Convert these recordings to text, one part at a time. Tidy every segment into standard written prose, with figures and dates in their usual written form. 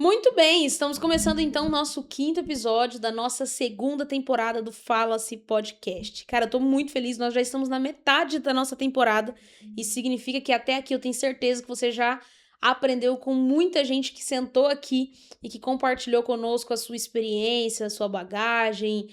Muito bem, estamos começando então o nosso 5º episódio da nossa 2ª temporada do Fala-se Podcast. Cara, eu tô muito feliz, nós já estamos na metade da nossa temporada. Isso significa que até aqui eu tenho certeza que você já aprendeu com muita gente que sentou aqui e que compartilhou conosco a sua experiência, a sua bagagem,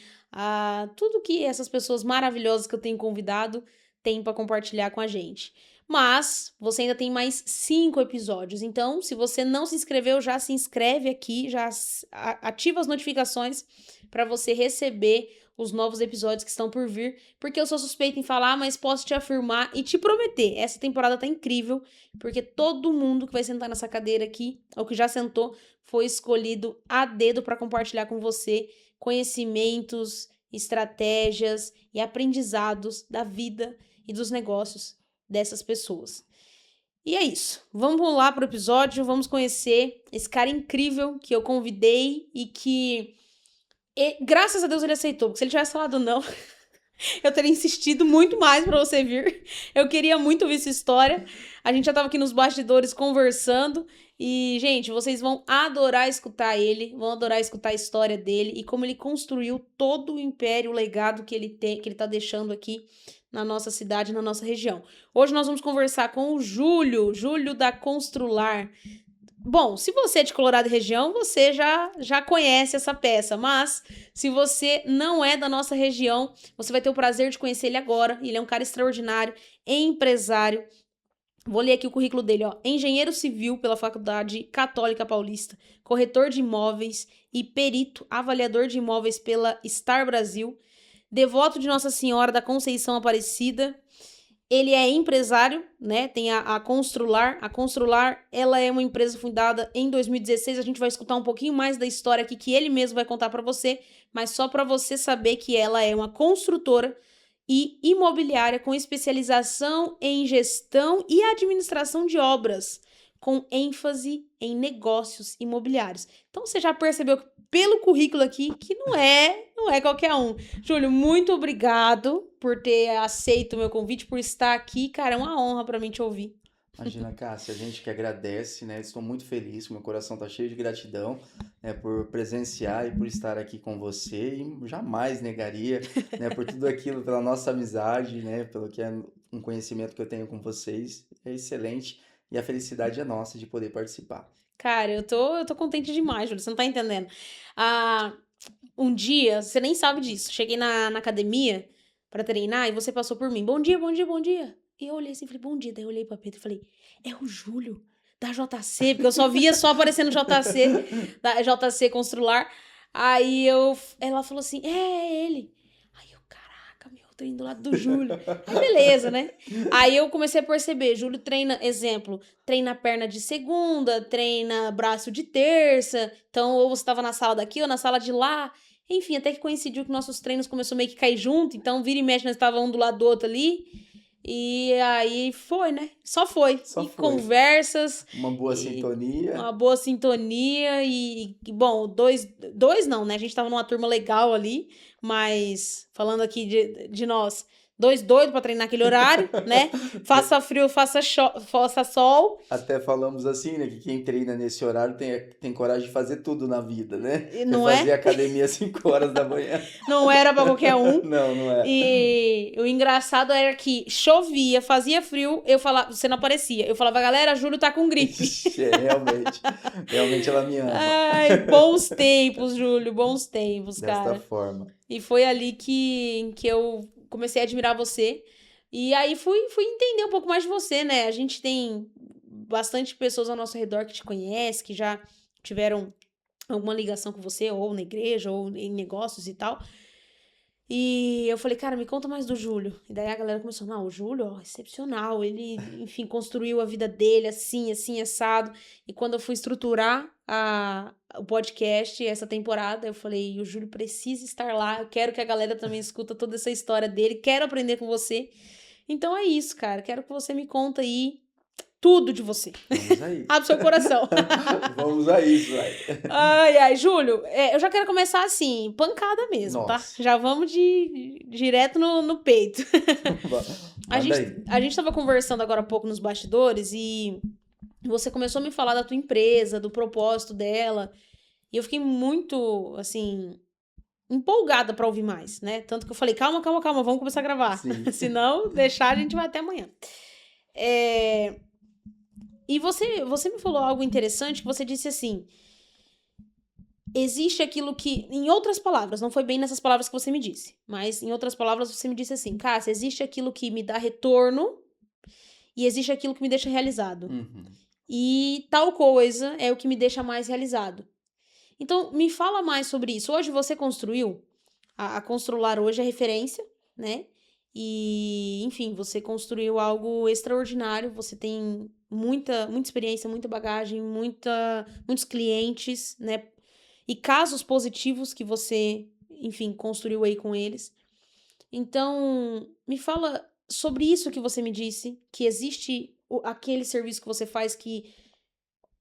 tudo que essas pessoas maravilhosas que eu tenho convidado têm para compartilhar com a gente. Mas você ainda tem mais 5 episódios, então se você não se inscreveu, já se inscreve aqui, já ativa as notificações para você receber os novos episódios que estão por vir, porque eu sou suspeita em falar, mas posso te afirmar e te prometer, essa temporada tá incrível, porque todo mundo que vai sentar nessa cadeira aqui, ou que já sentou, foi escolhido a dedo para compartilhar com você conhecimentos, estratégias e aprendizados da vida e dos negócios dessas pessoas. E é isso. Vamos lá pro episódio, vamos conhecer esse cara incrível que eu convidei e que, graças a Deus, ele aceitou. Porque se ele tivesse falado não, eu teria insistido muito mais pra você vir. Eu queria muito ouvir essa história. A gente já tava aqui nos bastidores conversando. E, gente, vocês vão adorar escutar ele, vão adorar escutar a história dele e como ele construiu todo o império, o legado que ele tem, que ele tá deixando aqui na nossa cidade, na nossa região. Hoje nós vamos conversar com o Júlio da Constrular. Bom, se você é de Colorado e região, você já conhece essa peça, mas se você não é da nossa região, você vai ter o prazer de conhecer ele agora. Ele é um cara extraordinário, empresário. Vou ler aqui o currículo dele, ó. Engenheiro civil pela Faculdade Católica Paulista, corretor de imóveis e perito avaliador de imóveis pela Star Brasil, devoto de Nossa Senhora da Conceição Aparecida. Ele é empresário, né? Tem a Constrular. A Constrular, ela é uma empresa fundada em 2016. A gente vai escutar um pouquinho mais da história aqui que ele mesmo vai contar para você, mas só para você saber que ela é uma construtora e imobiliária com especialização em gestão e administração de obras, com ênfase em negócios imobiliários. Então você já percebeu pelo currículo aqui que não é qualquer um. Júlio, muito obrigado por ter aceito o meu convite, por estar aqui. Cara, é uma honra para mim te ouvir. Imagina, Cássia, a gente que agradece, né? Estou muito feliz, meu coração está cheio de gratidão, né, por presenciar e por estar aqui com você e jamais negaria, né, por tudo aquilo, pela nossa amizade, né, pelo que é um conhecimento que eu tenho com vocês, é excelente e a felicidade é nossa de poder participar. Cara, eu tô contente demais, Júlio, você não tá entendendo. Um dia, você nem sabe disso, cheguei na academia pra treinar e você passou por mim. Bom dia, bom dia, bom dia. E eu olhei assim, falei, bom dia. Daí eu olhei pra Pedro e falei, é o Júlio da JC, porque eu só via só aparecendo JC, da JC Constrular. Ela falou assim, é ele. Aí eu, caraca, meu, tô indo do lado do Júlio. Aí beleza, né? Aí eu comecei a perceber, Júlio treina, exemplo, treina perna de segunda, treina braço de terça. Então, ou você tava na sala daqui ou na sala de lá. Enfim, até que coincidiu que nossos treinos começou meio que cair junto, então vira e mexe, nós estávamos um do lado do outro ali. E aí foi, né? Só foi. Só E foi. conversas. Uma boa sintonia. Uma boa sintonia bom, dois não, né? A gente tava numa turma legal ali, mas falando aqui de nós, dois doidos pra treinar aquele horário, né? Faça frio, faça sol. Até falamos assim, né, que quem treina nesse horário tem coragem de fazer tudo na vida, né? Não Fazer é? academia às 5 horas da manhã. Não era pra qualquer um. Não é. E o engraçado era que chovia, fazia frio, eu falava, você não aparecia. Eu falava, galera, Júlio tá com gripe. Realmente ela me ama. Ai, bons tempos, Júlio, bons tempos, cara. Desta forma. E foi ali que eu comecei a admirar você. E aí fui entender um pouco mais de você, né? A gente tem bastante pessoas ao nosso redor que te conhecem, que já tiveram alguma ligação com você, ou na igreja, ou em negócios e tal. E eu falei, cara, me conta mais do Júlio. E daí a galera começou, não, o Júlio, ó, excepcional. Ele, enfim, construiu a vida dele assim, assado. E quando eu fui estruturar o podcast, essa temporada, eu falei, o Júlio precisa estar lá. Eu quero que a galera também escuta toda essa história dele. Quero aprender com você. Então é isso, cara. Quero que você me conta aí tudo de você. Vamos aí. Abre seu coração. Vamos a isso, vai. Ai, Júlio, eu já quero começar assim, pancada mesmo, Nossa. tá? Já vamos direto no peito. A Manda aí. gente tava conversando agora há pouco nos bastidores e você começou a me falar da tua empresa, do propósito dela, e eu fiquei muito, assim, empolgada pra ouvir mais, né? Tanto que eu falei, calma, calma, calma, vamos começar a gravar. Sim. Senão, deixar, a gente vai até amanhã. E você me falou algo interessante, que você disse assim, existe aquilo que, em outras palavras, não foi bem nessas palavras que você me disse, mas em outras palavras você me disse assim, Cássia, existe aquilo que me dá retorno e existe aquilo que me deixa realizado. Uhum. E tal coisa é o que me deixa mais realizado. Então, me fala mais sobre isso. Hoje você construiu, a Constrular hoje é referência, né? E, enfim, você construiu algo extraordinário, você tem muita experiência, muita bagagem, muitos clientes, né? E casos positivos que você, enfim, construiu aí com eles. Então, me fala sobre isso que você me disse, que existe aquele serviço que você faz que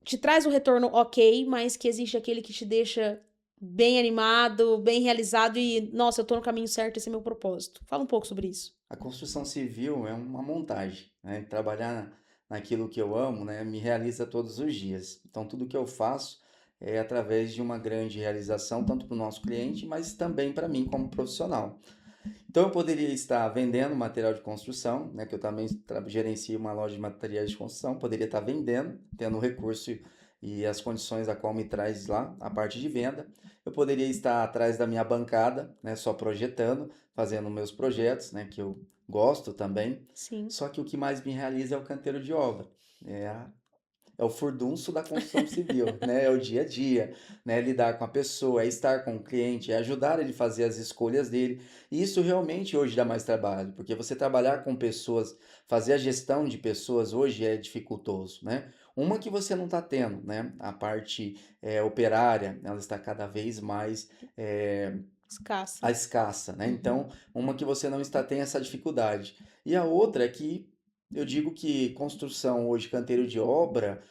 te traz o retorno ok, mas que existe aquele que te deixa bem animado, bem realizado e, nossa, eu tô no caminho certo, esse é meu propósito. Fala um pouco sobre isso. A construção civil é uma montagem, né? Trabalhar naquilo que eu amo, né, me realiza todos os dias. Então, tudo que eu faço é através de uma grande realização, tanto para o nosso cliente, mas também para mim como profissional. Então, eu poderia estar vendendo material de construção, né, que eu também gerencio uma loja de materiais de construção, poderia estar vendendo, tendo o recurso e as condições a qual me traz lá a parte de venda. Eu poderia estar atrás da minha bancada, né, só projetando, fazendo meus projetos, né, que eu gosto também. Sim. Só que o que mais me realiza é o canteiro de obra. É é o furdunço da construção civil, né? É o dia a dia, né? Lidar com a pessoa, é estar com o cliente, é ajudar ele a fazer as escolhas dele. E isso realmente hoje dá mais trabalho, porque você trabalhar com pessoas, fazer a gestão de pessoas hoje é dificultoso, né? Uma que você não está tendo, né? A parte operária, ela está cada vez mais é, Escassa. a escassa, né? Uhum. Então, uma que você não está tem essa dificuldade. E a outra é que eu digo que construção hoje, canteiro de obra,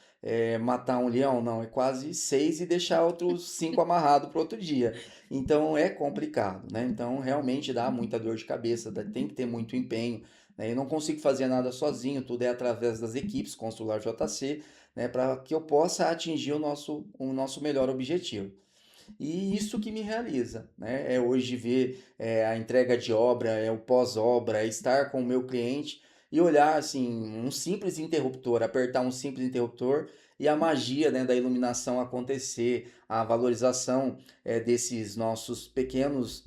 matar um leão, não, é quase seis e deixar outros cinco amarrado para outro dia. Então é complicado, né? Então realmente dá muita dor de cabeça, tem que ter muito empenho, né? Eu não consigo fazer nada sozinho, tudo é através das equipes, Constrular JC, né? Para que eu possa atingir o nosso melhor objetivo. E isso que me realiza, né? É hoje ver a entrega de obra, é o pós-obra, é estar com o meu cliente e olhar assim, um simples interruptor, apertar um simples interruptor e a magia, né, da iluminação acontecer, a valorização desses nossos pequenos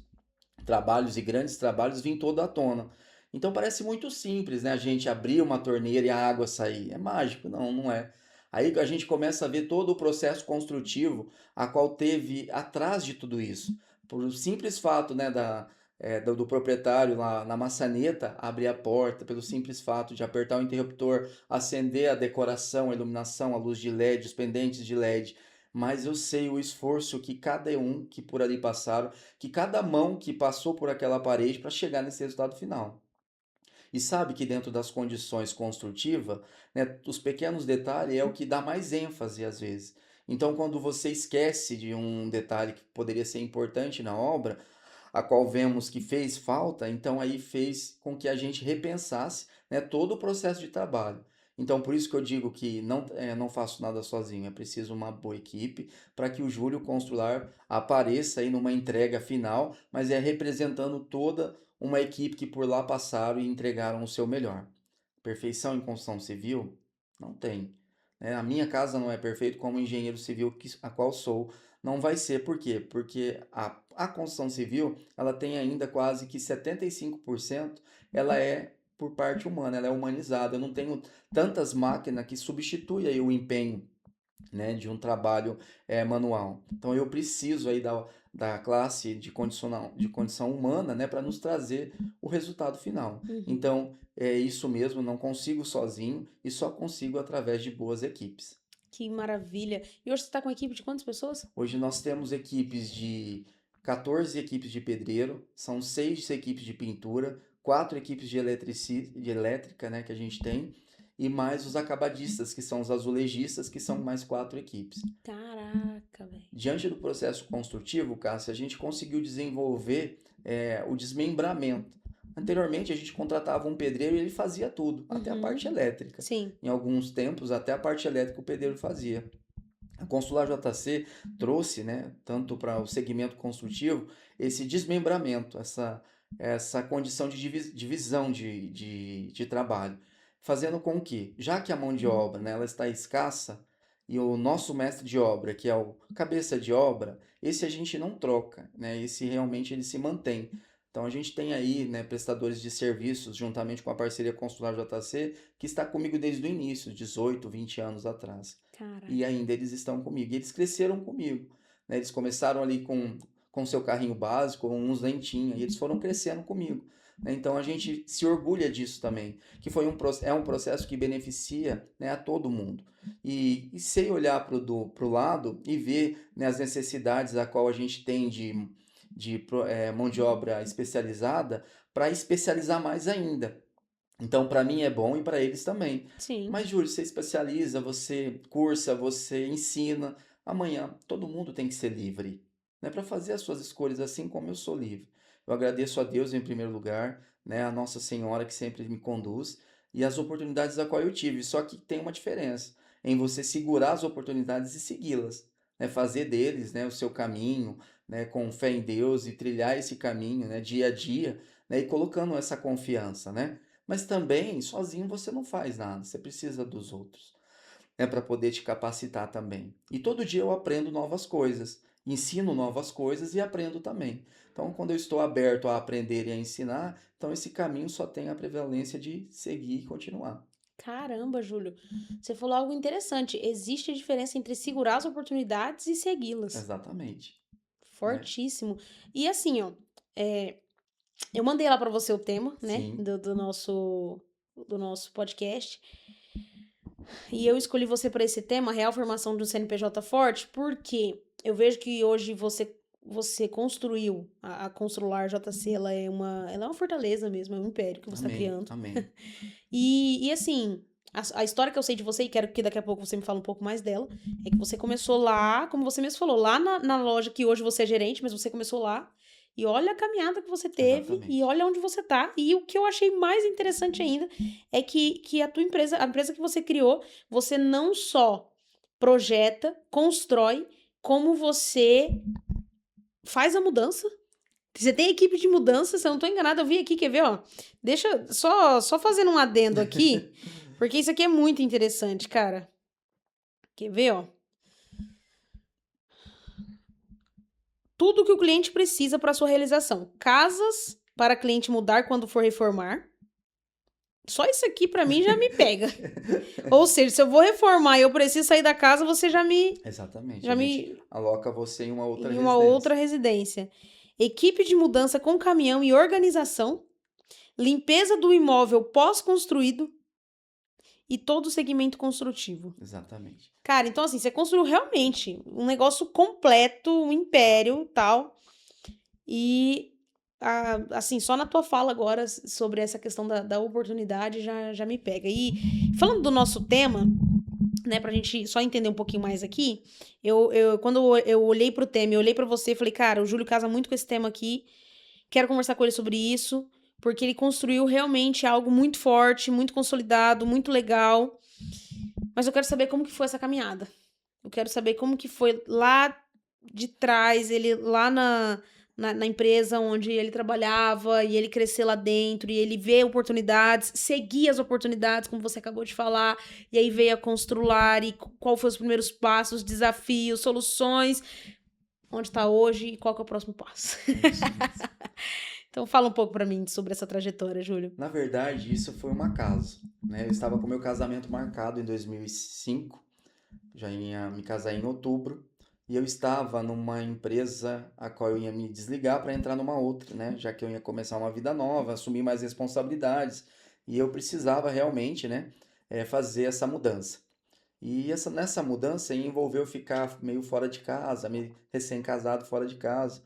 trabalhos e grandes trabalhos vir toda à tona. Então parece muito simples, né? A gente abrir uma torneira e a água sair. É mágico? Não, não é. Aí a gente começa a ver todo o processo construtivo a qual teve atrás de tudo isso. Por simples fato, né, do proprietário lá na maçaneta abrir a porta, pelo simples fato de apertar o interruptor, acender a decoração, a iluminação, a luz de LED, os pendentes de LED. Mas eu sei o esforço que cada um que por ali passaram, que cada mão que passou por aquela parede para chegar nesse resultado final. E sabe que dentro das condições construtivas, né, os pequenos detalhes é o que dá mais ênfase às vezes. Então, quando você esquece de um detalhe que poderia ser importante na obra, a qual vemos que fez falta, então aí fez com que a gente repensasse, né, todo o processo de trabalho. Então, por isso que eu digo que não faço nada sozinho, é preciso uma boa equipe para que o Júlio Constrular apareça aí numa entrega final, mas é representando toda uma equipe que por lá passaram e entregaram o seu melhor. Perfeição em construção civil? Não tem. Né? A minha casa não é perfeita como engenheiro civil a qual sou. Não vai ser, por quê? Porque a construção civil, ela tem ainda quase que 75%, ela é por parte humana, ela é humanizada. Eu não tenho tantas máquinas que substituem aí o empenho, né, de um trabalho manual. Então eu preciso aí da classe de condição humana, né, para nos trazer o resultado final. Uhum. Então é isso mesmo, não consigo sozinho e só consigo através de boas equipes. Que maravilha. E hoje você tá com uma equipe de quantas pessoas? Hoje nós temos equipes de 14 equipes de pedreiro, são 6 equipes de pintura, 4 equipes de elétrica, né, que a gente tem, e mais os acabadistas, que são os azulejistas, que são mais 4 equipes. Caraca, velho. Diante do processo construtivo, Cássia, a gente conseguiu desenvolver o desmembramento. Anteriormente, a gente contratava um pedreiro e ele fazia tudo, até a Uhum. parte elétrica. Sim. Em alguns tempos, até a parte elétrica o pedreiro fazia. A Consular JC trouxe, né, tanto para o segmento construtivo, esse desmembramento, essa condição de divisão de trabalho, fazendo com que, já que a mão de obra, né, ela está escassa, e o nosso mestre de obra, que é o cabeça de obra, esse a gente não troca, né, esse realmente ele se mantém. Então a gente tem aí, né, prestadores de serviços, juntamente com a parceria Consular JC, que está comigo desde o início, 18, 20 anos atrás. E Caraca. ainda eles estão comigo. E eles cresceram comigo, né? Eles começaram ali com seu carrinho básico, uns nem tinha, e eles foram crescendo comigo, né? Então a gente se orgulha disso também, que é um processo que beneficia, né, a todo mundo. E sei olhar pro lado e ver, né, as necessidades a qual a gente tem de mão de obra especializada para especializar mais ainda. Então, para mim é bom e para eles também. Sim. Mas, Júlio, você especializa, você cursa, você ensina. Amanhã, todo mundo tem que ser livre, né, para fazer as suas escolhas assim como eu sou livre. Eu agradeço a Deus em primeiro lugar, né, a Nossa Senhora que sempre me conduz e as oportunidades a qual eu tive. Só que tem uma diferença em você segurar as oportunidades e segui-las, né, fazer deles, né, o seu caminho, né, com fé em Deus e trilhar esse caminho, né, dia a dia, né, e colocando essa confiança, né? Mas também, sozinho você não faz nada, você precisa dos outros, né, para poder te capacitar também. E todo dia eu aprendo novas coisas, ensino novas coisas e aprendo também. Então, quando eu estou aberto a aprender e a ensinar, então esse caminho só tem a prevalência de seguir e continuar. Caramba, Júlio. Você falou algo interessante. Existe a diferença entre segurar as oportunidades e segui-las. Exatamente, né? Fortíssimo. E assim, ó, é, eu mandei lá pra você o tema, né, Sim, do nosso podcast. E eu escolhi você para esse tema, Real Formação de um CNPJ Forte, porque eu vejo que hoje você construiu a Constrular JC, ela é uma fortaleza mesmo, é um império que você está amém, criando. amém. E assim, a história que eu sei de você, e quero que daqui a pouco você me fale um pouco mais dela, é que você começou lá, como você mesmo falou, lá na loja que hoje você é gerente, mas você começou lá. E olha a caminhada que você teve, e Exatamente. olha onde você tá. E o que eu achei mais interessante ainda é que a tua empresa, a empresa que você criou, você não só projeta, constrói, como você faz a mudança. Você tem equipe de mudança, se eu não tô enganada, eu vi aqui, quer ver, ó? Deixa só fazendo um adendo aqui, porque isso aqui é muito interessante, cara. Quer ver, ó? Tudo que o cliente precisa para sua realização. Casas para cliente mudar quando for reformar. Só isso aqui pra mim já me pega. Ou seja, se eu vou reformar e eu preciso sair da casa, você já me Exatamente. A já gente me aloca você em uma outra em uma outra residência. residência. Equipe de mudança com caminhão e organização, limpeza do imóvel pós-construído e todo o segmento construtivo. Exatamente. Cara, então assim, você construiu realmente um negócio completo, um império, tal. E assim, só na tua fala agora sobre essa questão da oportunidade já me pega. E falando do nosso tema, né, pra gente só entender um pouquinho mais aqui, quando eu olhei pro tema, eu olhei pra você e falei, cara, o Júlio casa muito com esse tema aqui, quero conversar com ele sobre isso, porque ele construiu realmente algo muito forte, muito consolidado, muito legal, mas eu quero saber como que foi essa caminhada. Eu quero saber como que foi lá de trás, ele lá na empresa onde ele trabalhava, e ele crescer lá dentro, e ele vê oportunidades, seguir as oportunidades, como você acabou de falar, e aí veio a Constrular, e qual foram os primeiros passos, desafios, soluções, onde está hoje e qual que é o próximo passo. É isso mesmo. Então fala um pouco pra mim sobre essa trajetória, Júlio. Na verdade, isso foi um acaso, né? Eu estava com meu casamento marcado em 2005, já ia me casar em outubro, e eu estava numa empresa a qual eu ia me desligar para entrar numa outra, né? Já que eu ia começar uma vida nova, assumir mais responsabilidades, e eu precisava realmente, né, fazer essa mudança. E nessa mudança envolveu ficar meio fora de casa, meio recém-casado fora de casa.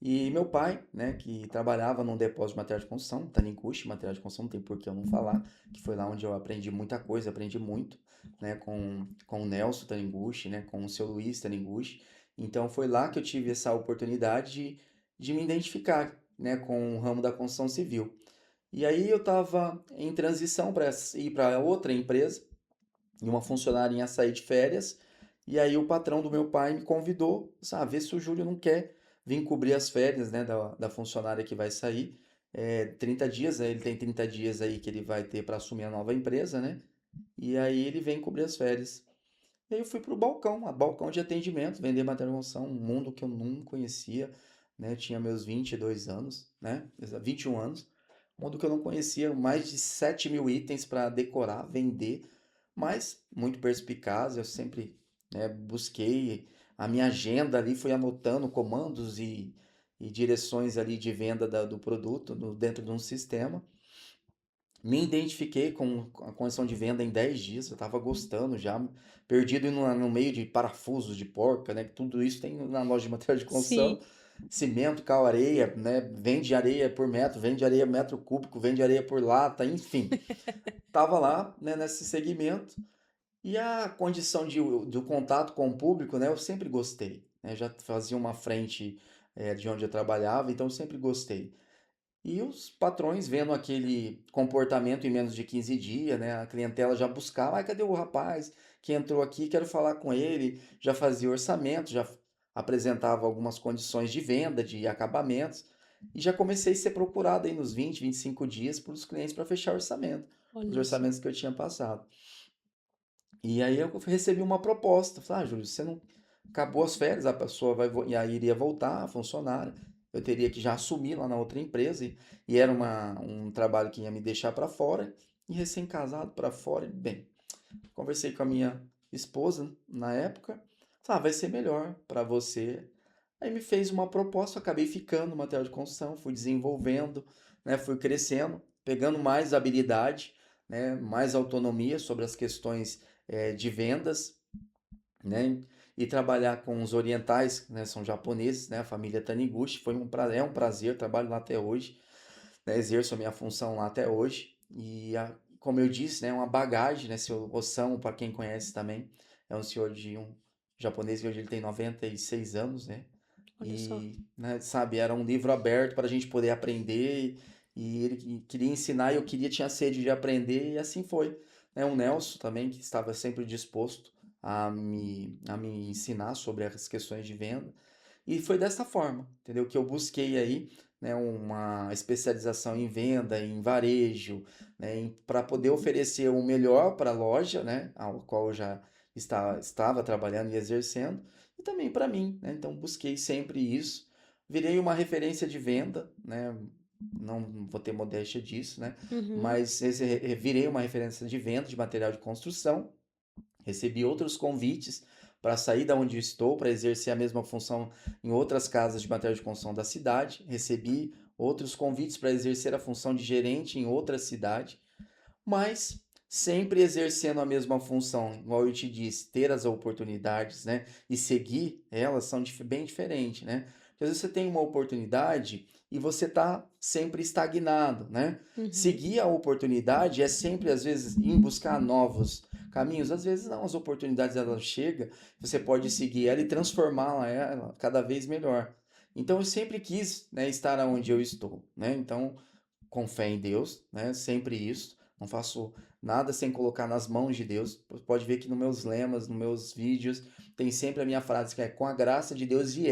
E meu pai, né, que trabalhava num depósito de material de construção, Taniguchi, material de construção, não tem por que eu não falar, que foi lá onde eu aprendi muita coisa, aprendi muito, né, com o Nelson Taniguchi, né, com o seu Luiz Taniguchi. Então foi lá que eu tive essa oportunidade de me identificar, né, com o ramo da construção civil. E aí eu estava em transição para ir para outra empresa, e uma funcionária ia sair de férias, e aí o patrão do meu pai me convidou, sabe, vê se o Júlio não quer vir cobrir as férias, né, da funcionária que vai sair. 30 dias, né, ele tem 30 dias aí que ele vai ter para assumir a nova empresa, né? E aí ele vem cobrir as férias. E aí eu fui pro balcão, a balcão de atendimento, vender material de construção, um mundo que eu não conhecia, né? Tinha meus 22 anos, né? 21 anos, um mundo que eu não conhecia, mais de 7.000 itens para decorar, vender, mas muito perspicaz, eu sempre, né, busquei a minha agenda ali, fui anotando comandos e direções ali de venda do produto dentro de um sistema. Me identifiquei com a condição de venda em 10 dias, eu estava gostando já, perdido no meio de parafusos de porca, né? Tudo isso tem na loja de material de construção, Sim. cimento, cal, areia, né? Vende areia por metro, vende areia metro cúbico, vende areia por lata, enfim. Tava lá, né, nesse segmento e a condição do contato com o público, né? Eu sempre gostei, né? Já fazia uma frente de onde eu trabalhava, então eu sempre gostei. E os patrões vendo aquele comportamento em menos de 15 dias, né? A clientela já buscava, cadê o rapaz que entrou aqui? Quero falar com ele. Já fazia orçamento, já apresentava algumas condições de venda, de acabamentos. E já comecei a ser procurado aí nos 25 dias por os clientes para fechar orçamento, os Olha só. orçamentos que eu tinha passado. E aí eu recebi uma proposta. Falei, Júlio, você não acabou as férias, a pessoa e aí iria voltar, a funcionária. Eu teria que já assumir lá na outra empresa e era um trabalho que ia me deixar para fora e recém-casado para fora. E, bem, conversei com a minha esposa na época. Falei, vai ser melhor para você. Aí me fez uma proposta, eu acabei ficando no material de construção, fui desenvolvendo, né, fui crescendo, pegando mais habilidade, né, mais autonomia sobre as questões de vendas, né, e trabalhar com os orientais, né, são japoneses, né, a família Taniguchi, é um prazer, trabalho lá até hoje, né, exerço a minha função lá até hoje, como eu disse, né, uma bagagem, né, seu Osamu, para quem conhece também, é um senhor de um japonês que hoje ele tem 96 anos, né, Olha só. né, sabe, era um livro aberto para a gente poder aprender e ele queria ensinar e eu tinha sede de aprender e assim foi. Né, o Nelson também, que estava sempre disposto a me ensinar sobre as questões de venda. E foi dessa forma, entendeu? Que eu busquei aí, né, uma especialização em venda, em varejo, né, para poder oferecer o melhor para a loja, né, ao qual eu já estava trabalhando e exercendo, e também para mim, né? Então busquei sempre isso. Virei uma referência de venda, né? Não vou ter modéstia disso, né? Uhum. Mas virei uma referência de venda de material de construção. Recebi outros convites para sair da onde eu estou, para exercer a mesma função em outras casas de material de construção da cidade. Recebi outros convites para exercer a função de gerente em outra cidade, mas sempre exercendo a mesma função, igual eu te disse, ter as oportunidades, né, e seguir elas são bem diferentes, né? Porque às vezes você tem uma oportunidade e você está sempre estagnado, né? Uhum. Seguir a oportunidade é sempre, às vezes, em buscar novos caminhos. Às vezes não, as oportunidades elas chegam, você pode seguir ela e transformá-la ela cada vez melhor. Então eu sempre quis, né, estar onde eu estou, né? Então, com fé em Deus, né? Sempre isso. Não faço nada sem colocar nas mãos de Deus. Pode ver que nos meus lemas, nos meus vídeos, tem sempre a minha frase que é com a graça de Deus e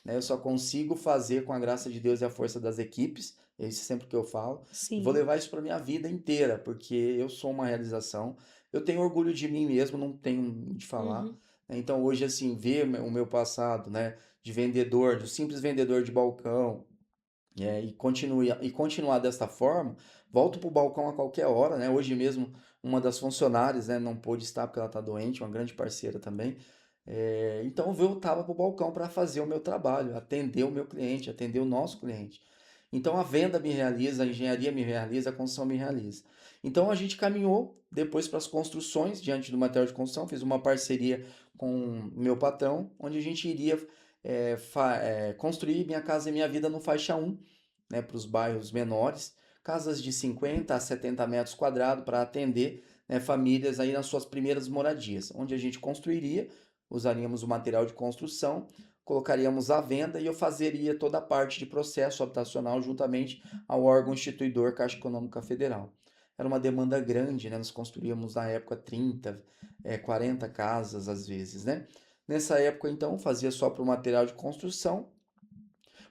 né? Eu só consigo fazer com a graça de Deus e a força das equipes. É isso sempre que eu falo. E vou Sim. levar isso para minha vida inteira, porque eu sou uma realização. Eu tenho orgulho de mim mesmo, não tenho de falar. Uhum. Né? Então hoje assim, ver o meu passado, né, de vendedor, de simples vendedor de balcão, continuar desta forma, volto para o balcão a qualquer hora, né? Hoje mesmo, uma das funcionárias, né, não pôde estar porque ela está doente, uma grande parceira também. Então eu voltava para o balcão para fazer o meu trabalho, atender o meu cliente, atender o nosso cliente. Então a venda me realiza, a engenharia me realiza, a construção me realiza. Então a gente caminhou depois para as construções, diante do material de construção, fiz uma parceria com o meu patrão, onde a gente iria construir Minha Casa e Minha Vida no faixa 1, né, para os bairros menores, casas de 50 a 70 metros quadrados para atender, né, famílias aí nas suas primeiras moradias, onde a gente construiria, usaríamos o material de construção, colocaríamos à venda e eu fazeria toda a parte de processo habitacional juntamente ao órgão instituidor Caixa Econômica Federal. Era uma demanda grande, né? Nós construíamos na época 30, 40 casas às vezes, né? Nessa época, então, fazia só para o material de construção,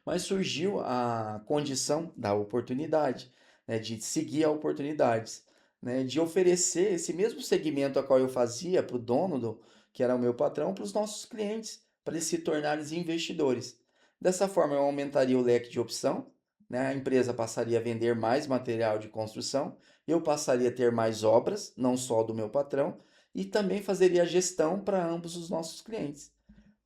mas surgiu a condição da oportunidade, né, de seguir a oportunidades, né, de oferecer esse mesmo segmento a qual eu fazia para o dono, que era o meu patrão, para os nossos clientes, para eles se tornarem investidores. Dessa forma, eu aumentaria o leque de opção, né, a empresa passaria a vender mais material de construção, eu passaria a ter mais obras, não só do meu patrão, e também fazeria a gestão para ambos os nossos clientes.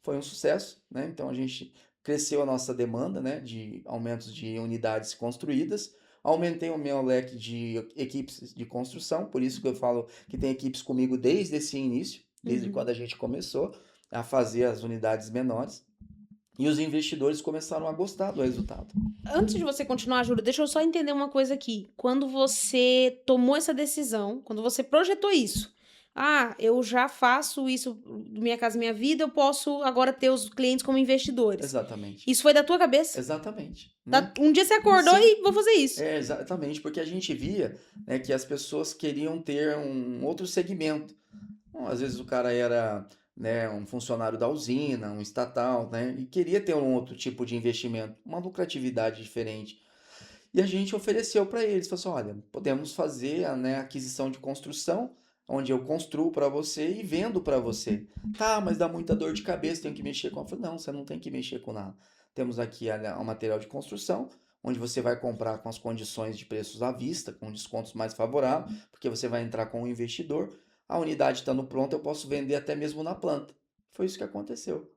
Foi um sucesso, né? Então a gente cresceu a nossa demanda, né, de aumentos de unidades construídas. Aumentei o meu leque de equipes de construção, por isso que eu falo que tem equipes comigo desde esse início, desde quando Uhum. a gente começou a fazer as unidades menores. E os investidores começaram a gostar do resultado. Antes de você continuar, Júlio, deixa eu só entender uma coisa aqui. Quando você tomou essa decisão, quando você projetou isso, eu já faço isso, Minha Casa Minha Vida, eu posso agora ter os clientes como investidores. Exatamente. Isso foi da tua cabeça? Exatamente, né? Um dia você acordou Sim, e vou fazer isso. exatamente, porque a gente via, né, que as pessoas queriam ter um outro segmento. Bom, às vezes o cara era, né, um funcionário da usina, um estatal, né, e queria ter um outro tipo de investimento, uma lucratividade diferente. E a gente ofereceu para eles, falou assim, olha, podemos fazer a, né, aquisição de construção, onde eu construo para você e vendo para você. Tá, mas dá muita dor de cabeça, tenho que mexer com. Eu falei, não, você não tem que mexer com nada. Temos aqui o material de construção, onde você vai comprar com as condições de preços à vista, com descontos mais favoráveis, porque você vai entrar com um investidor. A unidade estando pronta, eu posso vender até mesmo na planta. Foi isso que aconteceu.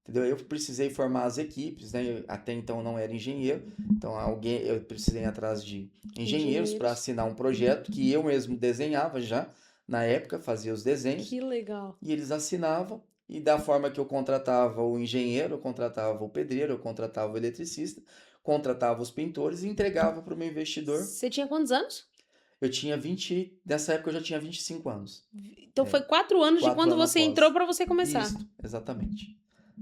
Entendeu? Eu precisei formar as equipes, né? Até então eu não era engenheiro, então eu precisei ir atrás de engenheiros para Engenheiros. assinar um projeto que eu mesmo desenhava já na época, fazia os desenhos Que legal. e eles assinavam. E da forma que eu contratava o engenheiro, eu contratava o pedreiro, eu contratava o eletricista, contratava os pintores e entregava para o meu investidor. Você tinha quantos anos? Eu tinha 20, nessa época eu já tinha 25 anos, Então foi 4 anos de 4 quando anos você entrou após. para você começar. Isso, exatamente.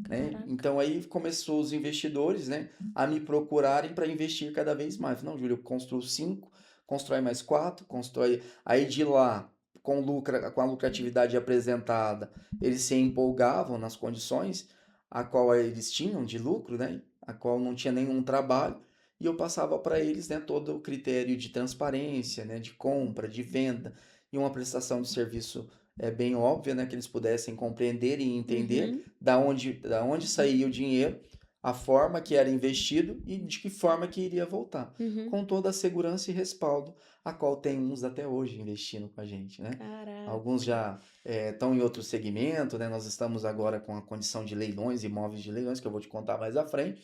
Né? Caraca. Então aí começou os investidores, né, a me procurarem para investir cada vez mais. Não, Júlio, eu construo 5, constrói mais 4, constrói. Aí de lá, com a lucratividade apresentada, eles se empolgavam nas condições a qual eles tinham de lucro, né, a qual não tinha nenhum trabalho, e eu passava para eles, né, todo o critério de transparência, né, de compra, de venda e uma prestação de serviço bem óbvia, né, que eles pudessem compreender e entender Uhum. da onde saía o dinheiro, a forma que era investido e de que forma que iria voltar, Uhum. com toda a segurança e respaldo, a qual tem uns até hoje investindo com a gente, né? Caraca. Alguns já estão em outro segmento, né? Nós estamos agora com a condição de leilões, imóveis de leilões, que eu vou te contar mais à frente,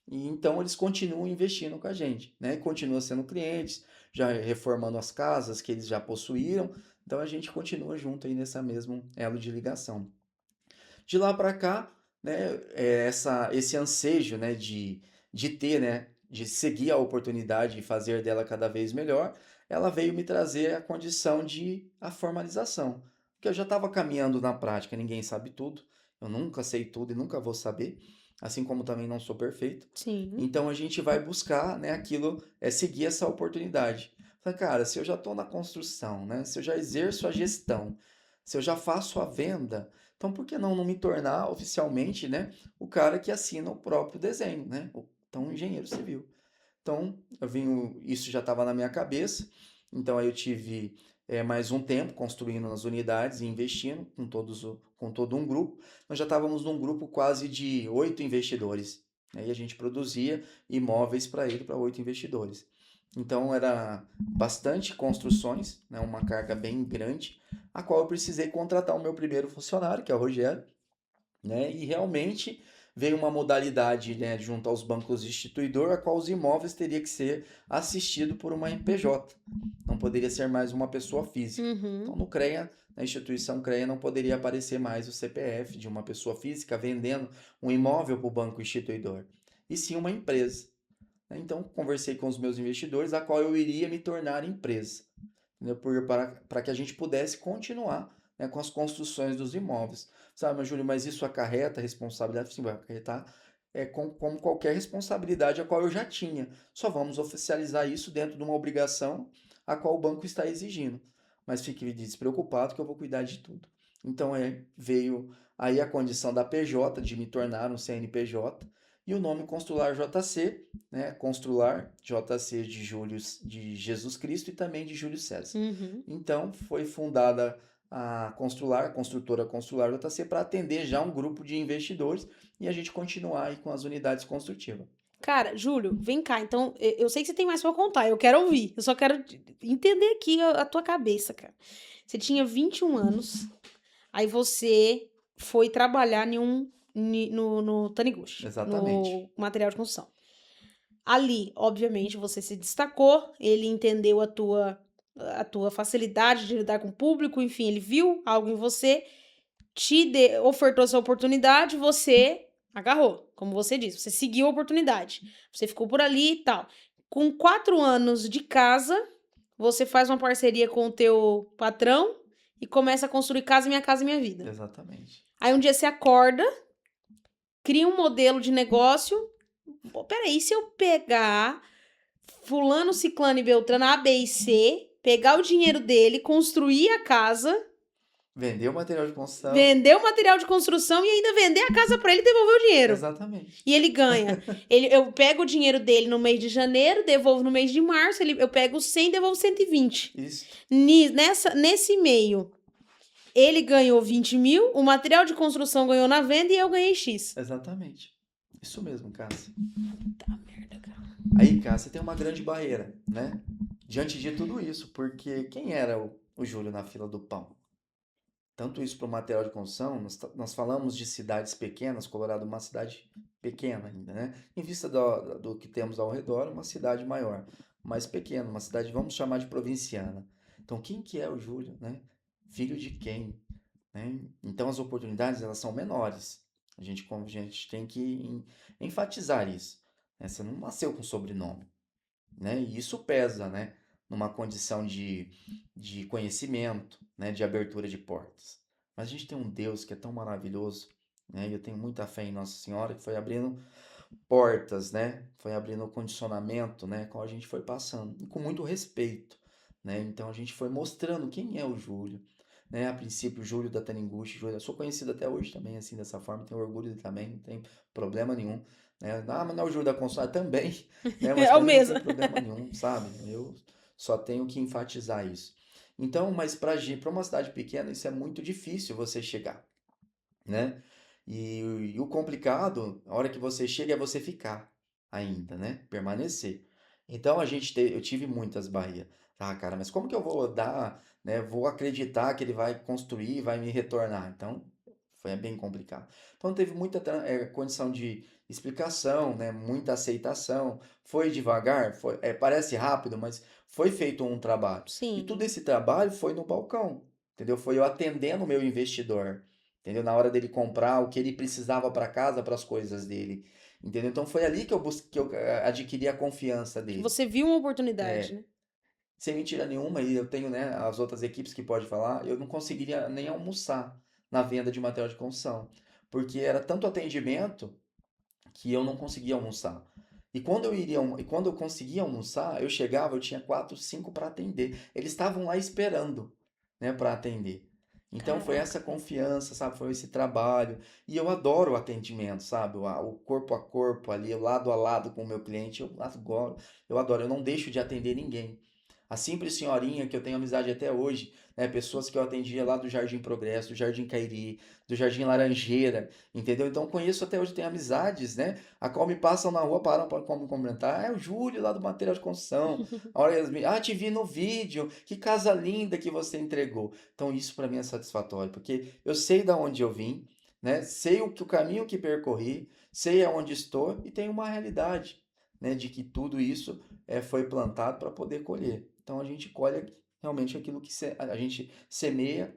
e então eles continuam investindo com a gente, né? E continuam sendo clientes, já reformando as casas que eles já possuíram, então a gente continua junto aí nessa mesmo elo de ligação. De lá para cá, né, esse ansejo, né, de ter, né, de seguir a oportunidade e fazer dela cada vez melhor, ela veio me trazer a condição de a formalização. Porque eu já estava caminhando na prática, ninguém sabe tudo, eu nunca sei tudo e nunca vou saber, assim como também não sou perfeito. Sim. Então a gente vai buscar, né, aquilo, seguir essa oportunidade. Falei, cara, se eu já estou na construção, né, se eu já exerço a gestão, se eu já faço a venda, então, por que não me tornar oficialmente, né, o cara que assina o próprio desenho, né? Então, engenheiro civil. Então, isso já estava na minha cabeça. Então, aí eu tive mais um tempo construindo as unidades e investindo com todo um grupo. Nós já estávamos num grupo quase de 8 investidores, né? E a gente produzia imóveis para ele, para 8 investidores. Então, era bastante construções, né? Uma carga bem grande, a qual eu precisei contratar o meu primeiro funcionário, que é o Rogério, né? E realmente veio uma modalidade, né, junto aos bancos instituidor, a qual os imóveis teria que ser assistido por uma MPJ, não poderia ser mais uma pessoa física. Então, Uhum. no CREA, na instituição CREA, não poderia aparecer mais o CPF de uma pessoa física vendendo um imóvel para o banco instituidor, e sim uma empresa. Então, conversei com os meus investidores, a qual eu iria me tornar empresa, né, para que a gente pudesse continuar, né, com as construções dos imóveis. Sabe, mas Júlio, mas isso acarreta responsabilidade? Sim, vai acarretar como qualquer responsabilidade a qual eu já tinha. Só vamos oficializar isso dentro de uma obrigação a qual o banco está exigindo. Mas fique despreocupado que eu vou cuidar de tudo. Então veio aí a condição da PJ, de me tornar um CNPJ, e o nome Constrular JC, né? Constrular JC de Júlio de Jesus Cristo e também de Júlio César. Uhum. Então foi fundada a Constrular, a construtora Constrular JC, para atender já um grupo de investidores e a gente continuar aí com as unidades construtivas. Cara, Júlio, vem cá. Então, eu sei que você tem mais pra contar. Eu quero ouvir. Eu só quero entender aqui a tua cabeça, cara. Você tinha 21 anos, aí você foi trabalhar no Taniguchi, Exatamente. no material de construção. Ali, obviamente, você se destacou, ele entendeu a tua facilidade de lidar com o público, enfim, ele viu algo em você, ofertou essa oportunidade, você agarrou, como você disse, você seguiu a oportunidade, você ficou por ali e tal. Com 4 anos de casa, você faz uma parceria com o teu patrão e começa a construir Casa Minha Casa Minha Vida. Exatamente. Aí um dia você acorda, cria um modelo de negócio. Pô, peraí, se eu pegar fulano, ciclano e beltrano, A, B e C, pegar o dinheiro dele, construir a casa, Vender o material de construção. vender o material de construção e ainda vender a casa pra ele e devolver o dinheiro. Exatamente. E ele ganha. Eu pego o dinheiro dele no mês de janeiro, devolvo no mês de março, eu pego 100 e devolvo 120. Isso. Nesse meio, ele ganhou 20 mil, o material de construção ganhou na venda e eu ganhei X. Exatamente. Isso mesmo, Cássia. Tá merda, cara. Aí, Cássia, tem uma grande barreira, né? Diante de tudo isso, porque quem era o Júlio na fila do pão? Tanto isso para o material de construção, nós falamos de cidades pequenas, Colorado é uma cidade pequena ainda, né? Em vista do que temos ao redor, uma cidade maior, mas pequena, uma cidade, vamos chamar de provinciana. Então, quem que é o Júlio, né? Filho de quem, né? Então, as oportunidades, elas são menores. A gente tem que enfatizar isso, né? Você não nasceu com sobrenome, né? E isso pesa, né? Numa condição de conhecimento, né? De abertura de portas. Mas a gente tem um Deus que é tão maravilhoso, né? E eu tenho muita fé em Nossa Senhora que foi abrindo portas, né? Foi abrindo o condicionamento, né? Com a gente foi passando e com muito respeito, né? Então a gente foi mostrando quem é o Júlio, né? A princípio, Júlio da Taniguchi, Júlio, eu sou conhecido até hoje também assim dessa forma, tenho orgulho também, não tem problema nenhum, né? Ah, mas não é o Júlio da Consulta também, né? Mas É o para mim não mesmo. tem problema nenhum, sabe? Eu só tenho que enfatizar isso. Então, mas para uma cidade pequena, isso é muito difícil você chegar, né? E o complicado, a hora que você chega, é você ficar ainda, né? Permanecer. Então eu tive muitas barreiras. Ah, cara, mas como que eu vou dar, né? Vou acreditar que ele vai construir, vai me retornar. Então, foi bem complicado. Então, teve muita condição de explicação, né? Muita aceitação. Foi devagar, parece rápido, mas foi feito um trabalho. E Sim. todo esse trabalho foi no balcão, entendeu? Foi eu atendendo o meu investidor. Entendeu? Na hora dele comprar o que ele precisava para casa, para as coisas dele. Entendeu? Então foi ali que eu adquiri a confiança Que dele. você viu uma oportunidade, É, né? sem mentira nenhuma, e eu tenho, né, as outras equipes que pode falar, eu não conseguiria nem almoçar na venda de material de construção. Porque era tanto atendimento que eu não conseguia almoçar. E quando eu conseguia almoçar, eu chegava, eu tinha 4, 5 para atender. Eles estavam lá esperando, né, para atender. Então foi essa Caraca. confiança, sabe? Foi esse trabalho. E eu adoro o atendimento, sabe? O corpo a corpo ali, o lado a lado com o meu cliente. Eu adoro, eu adoro. Eu não deixo de atender ninguém. A simples senhorinha que eu tenho amizade até hoje, né? Pessoas que eu atendia lá do Jardim Progresso, do Jardim Cairi, do Jardim Laranjeira, entendeu? Então conheço até hoje, tenho amizades, né? A qual me passam na rua, param para me comentar. Ah, é o Júlio lá do material de construção. A hora eles me, te vi no vídeo, que casa linda que você entregou. Então isso para mim é satisfatório, porque eu sei da onde eu vim, né? Sei o caminho que percorri, sei aonde estou e tenho uma realidade, né? De que tudo isso foi plantado para poder colher. Então a gente colhe realmente aquilo que a gente semeia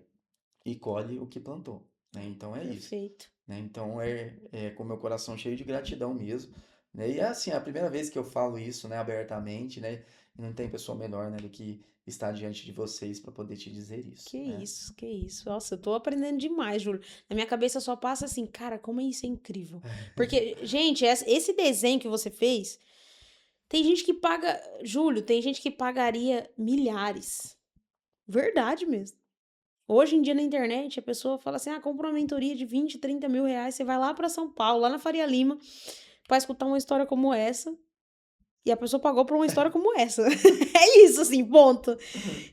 e colhe o que plantou, né? Então é isso, Perfeito. né? Então é com meu coração cheio de gratidão mesmo, né? E é assim, é a primeira vez que eu falo isso, né, abertamente, né? E não tem pessoa melhor, né, do que estar diante de vocês para poder te dizer isso, Que né? isso, que isso. Nossa, eu tô aprendendo demais, Júlio. Na minha cabeça só passa assim, cara, como isso é incrível. Porque, gente, esse desenho que você fez, tem gente que paga, Júlio, tem gente que pagaria milhares. Verdade mesmo. Hoje em dia na internet, a pessoa fala assim: ah, compra uma mentoria de 20, 30 mil reais. Você vai lá pra São Paulo, lá na Faria Lima, pra escutar uma história como essa. E a pessoa pagou por uma história como essa. É isso, assim, ponto.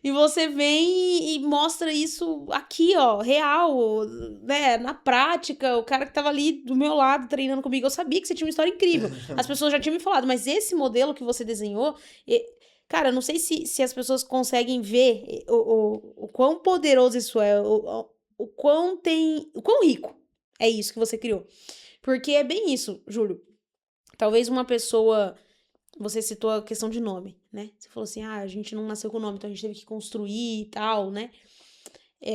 E você vem e mostra isso aqui, ó, real, né? Na prática, o cara que tava ali do meu lado treinando comigo, eu sabia que você tinha uma história incrível. As pessoas já tinham me falado, mas esse modelo que você desenhou, cara, eu não sei se as pessoas conseguem ver o quão poderoso isso é, o quão rico é isso que você criou. Porque é bem isso, Júlio. Talvez uma pessoa. Você citou a questão de nome, né? Você falou assim, ah, a gente não nasceu com nome, então a gente teve que construir e tal, né?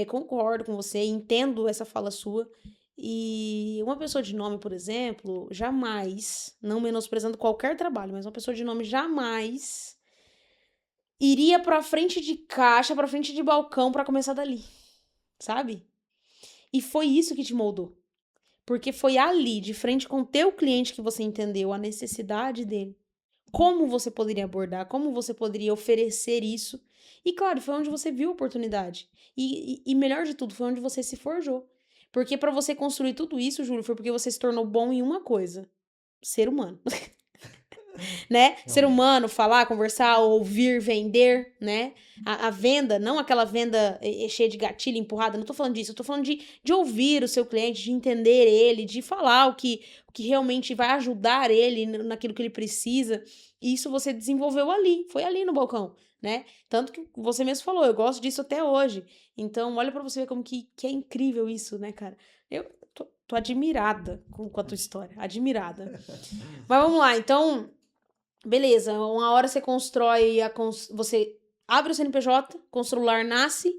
Concordo com você, entendo essa fala sua. E uma pessoa de nome, por exemplo, jamais, não menosprezando qualquer trabalho, mas uma pessoa de nome jamais iria pra frente de caixa, pra frente de balcão pra começar dali, sabe? E foi isso que te moldou. Porque foi ali, de frente com o teu cliente, que você entendeu a necessidade dele. Como você poderia abordar, como você poderia oferecer isso. E claro, foi onde você viu a oportunidade. E melhor de tudo, foi onde você se forjou. Porque para você construir tudo isso, Júlio, foi porque você se tornou bom em uma coisa: ser humano. Né? Ser Realmente. humano, falar, conversar, ouvir, vender, né? A venda, não aquela venda cheia de gatilho, empurrada, não tô falando disso, eu tô falando de ouvir o seu cliente, de entender ele, de falar o que realmente vai ajudar ele naquilo que ele precisa. E isso você desenvolveu ali, foi ali no balcão, né? Tanto que você mesmo falou, eu gosto disso até hoje. Então, olha pra você ver como que é incrível isso, né, cara? Eu tô admirada com a tua história, admirada. Mas vamos lá, então. Beleza, uma hora você constrói, você abre o CNPJ, Constrular nasce,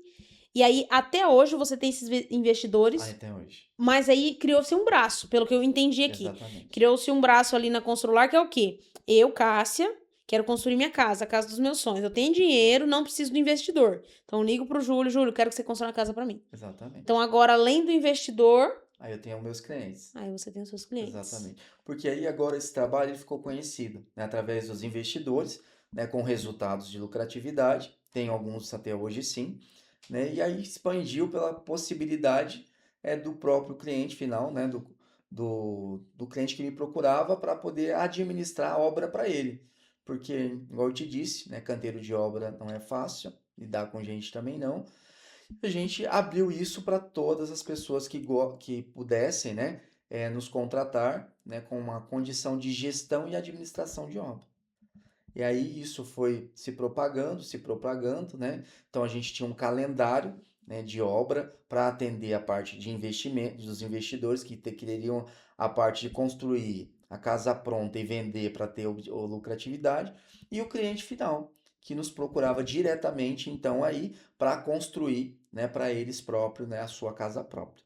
e aí até hoje você tem esses investidores, Até hoje. mas aí criou-se um braço, pelo que eu entendi aqui. Exatamente. Criou-se um braço ali na Constrular, que é o quê? Eu, Cássia, quero construir minha casa, a casa dos meus sonhos. Eu tenho dinheiro, não preciso do investidor. Então eu ligo pro Júlio, Júlio, quero que você construa uma casa para mim. Então Exatamente. agora, além do investidor, Aí eu tenho meus clientes. aí você tem os seus clientes. Exatamente. Porque aí agora esse trabalho ele ficou conhecido, né, através dos investidores, né, com resultados de lucratividade. Tem alguns até hoje sim, né, e aí expandiu pela possibilidade do próprio cliente final, né, do cliente que me procurava para poder administrar a obra para ele. Porque, igual eu te disse, né, canteiro de obra não é fácil, lidar com gente também não. A gente abriu isso para todas as pessoas que pudessem, né, nos contratar, né, com uma condição de gestão e administração de obra. E aí isso foi se propagando, né? Então a gente tinha um calendário, né, de obra para atender a parte de investimento dos investidores que queriam a parte de construir a casa pronta e vender para ter lucratividade, e o cliente final, que nos procurava diretamente então aí para construir, né, para eles próprios, né, a sua casa própria.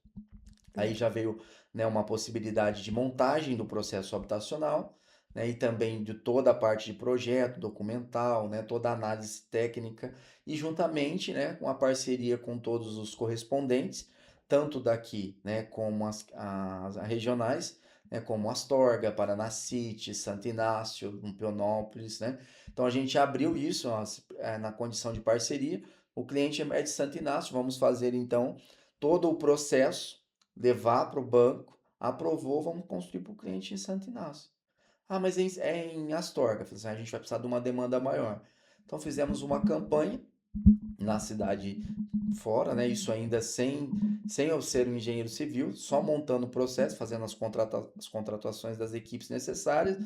Aí já veio, né, uma possibilidade de montagem do processo habitacional, né, e também de toda a parte de projeto, documental, né, toda a análise técnica, e juntamente, né, com a parceria com todos os correspondentes, tanto daqui, né, como as regionais, né, como Astorga, Paranacite, Santo Inácio, Pionópolis, né. Então a gente abriu isso na condição de parceria. O cliente é de Santo Inácio, vamos fazer então todo o processo, levar para o banco, aprovou, vamos construir para o cliente em Santo Inácio. Ah, mas é em Astorga. Falei assim, a gente vai precisar de uma demanda maior. Então fizemos uma campanha na cidade fora, né? Isso ainda sem eu ser um engenheiro civil, só montando o processo, fazendo as contratações das equipes necessárias.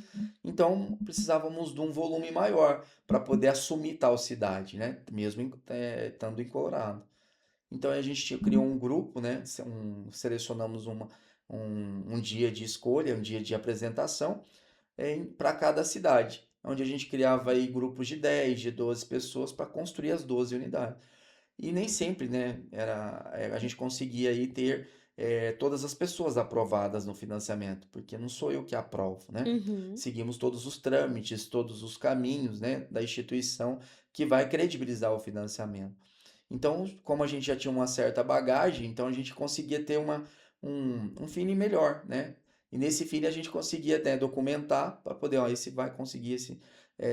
Então precisávamos de um volume maior para poder assumir tal cidade, né? Mesmo estando em Colorado. Então a gente criou um grupo, né? Selecionamos um dia de escolha, um dia de apresentação para cada cidade, onde a gente criava aí grupos de 10, de 12 pessoas para construir as 12 unidades. E nem sempre, né, a gente conseguia aí ter todas as pessoas aprovadas no financiamento, porque não sou eu que aprovo, né? Uhum. Seguimos todos os trâmites, todos os caminhos, né, da instituição que vai credibilizar o financiamento. Então, como a gente já tinha uma certa bagagem, então a gente conseguia ter um feeling melhor, né? E nesse feeling a gente conseguia até documentar para poder, ó, esse vai conseguir, esse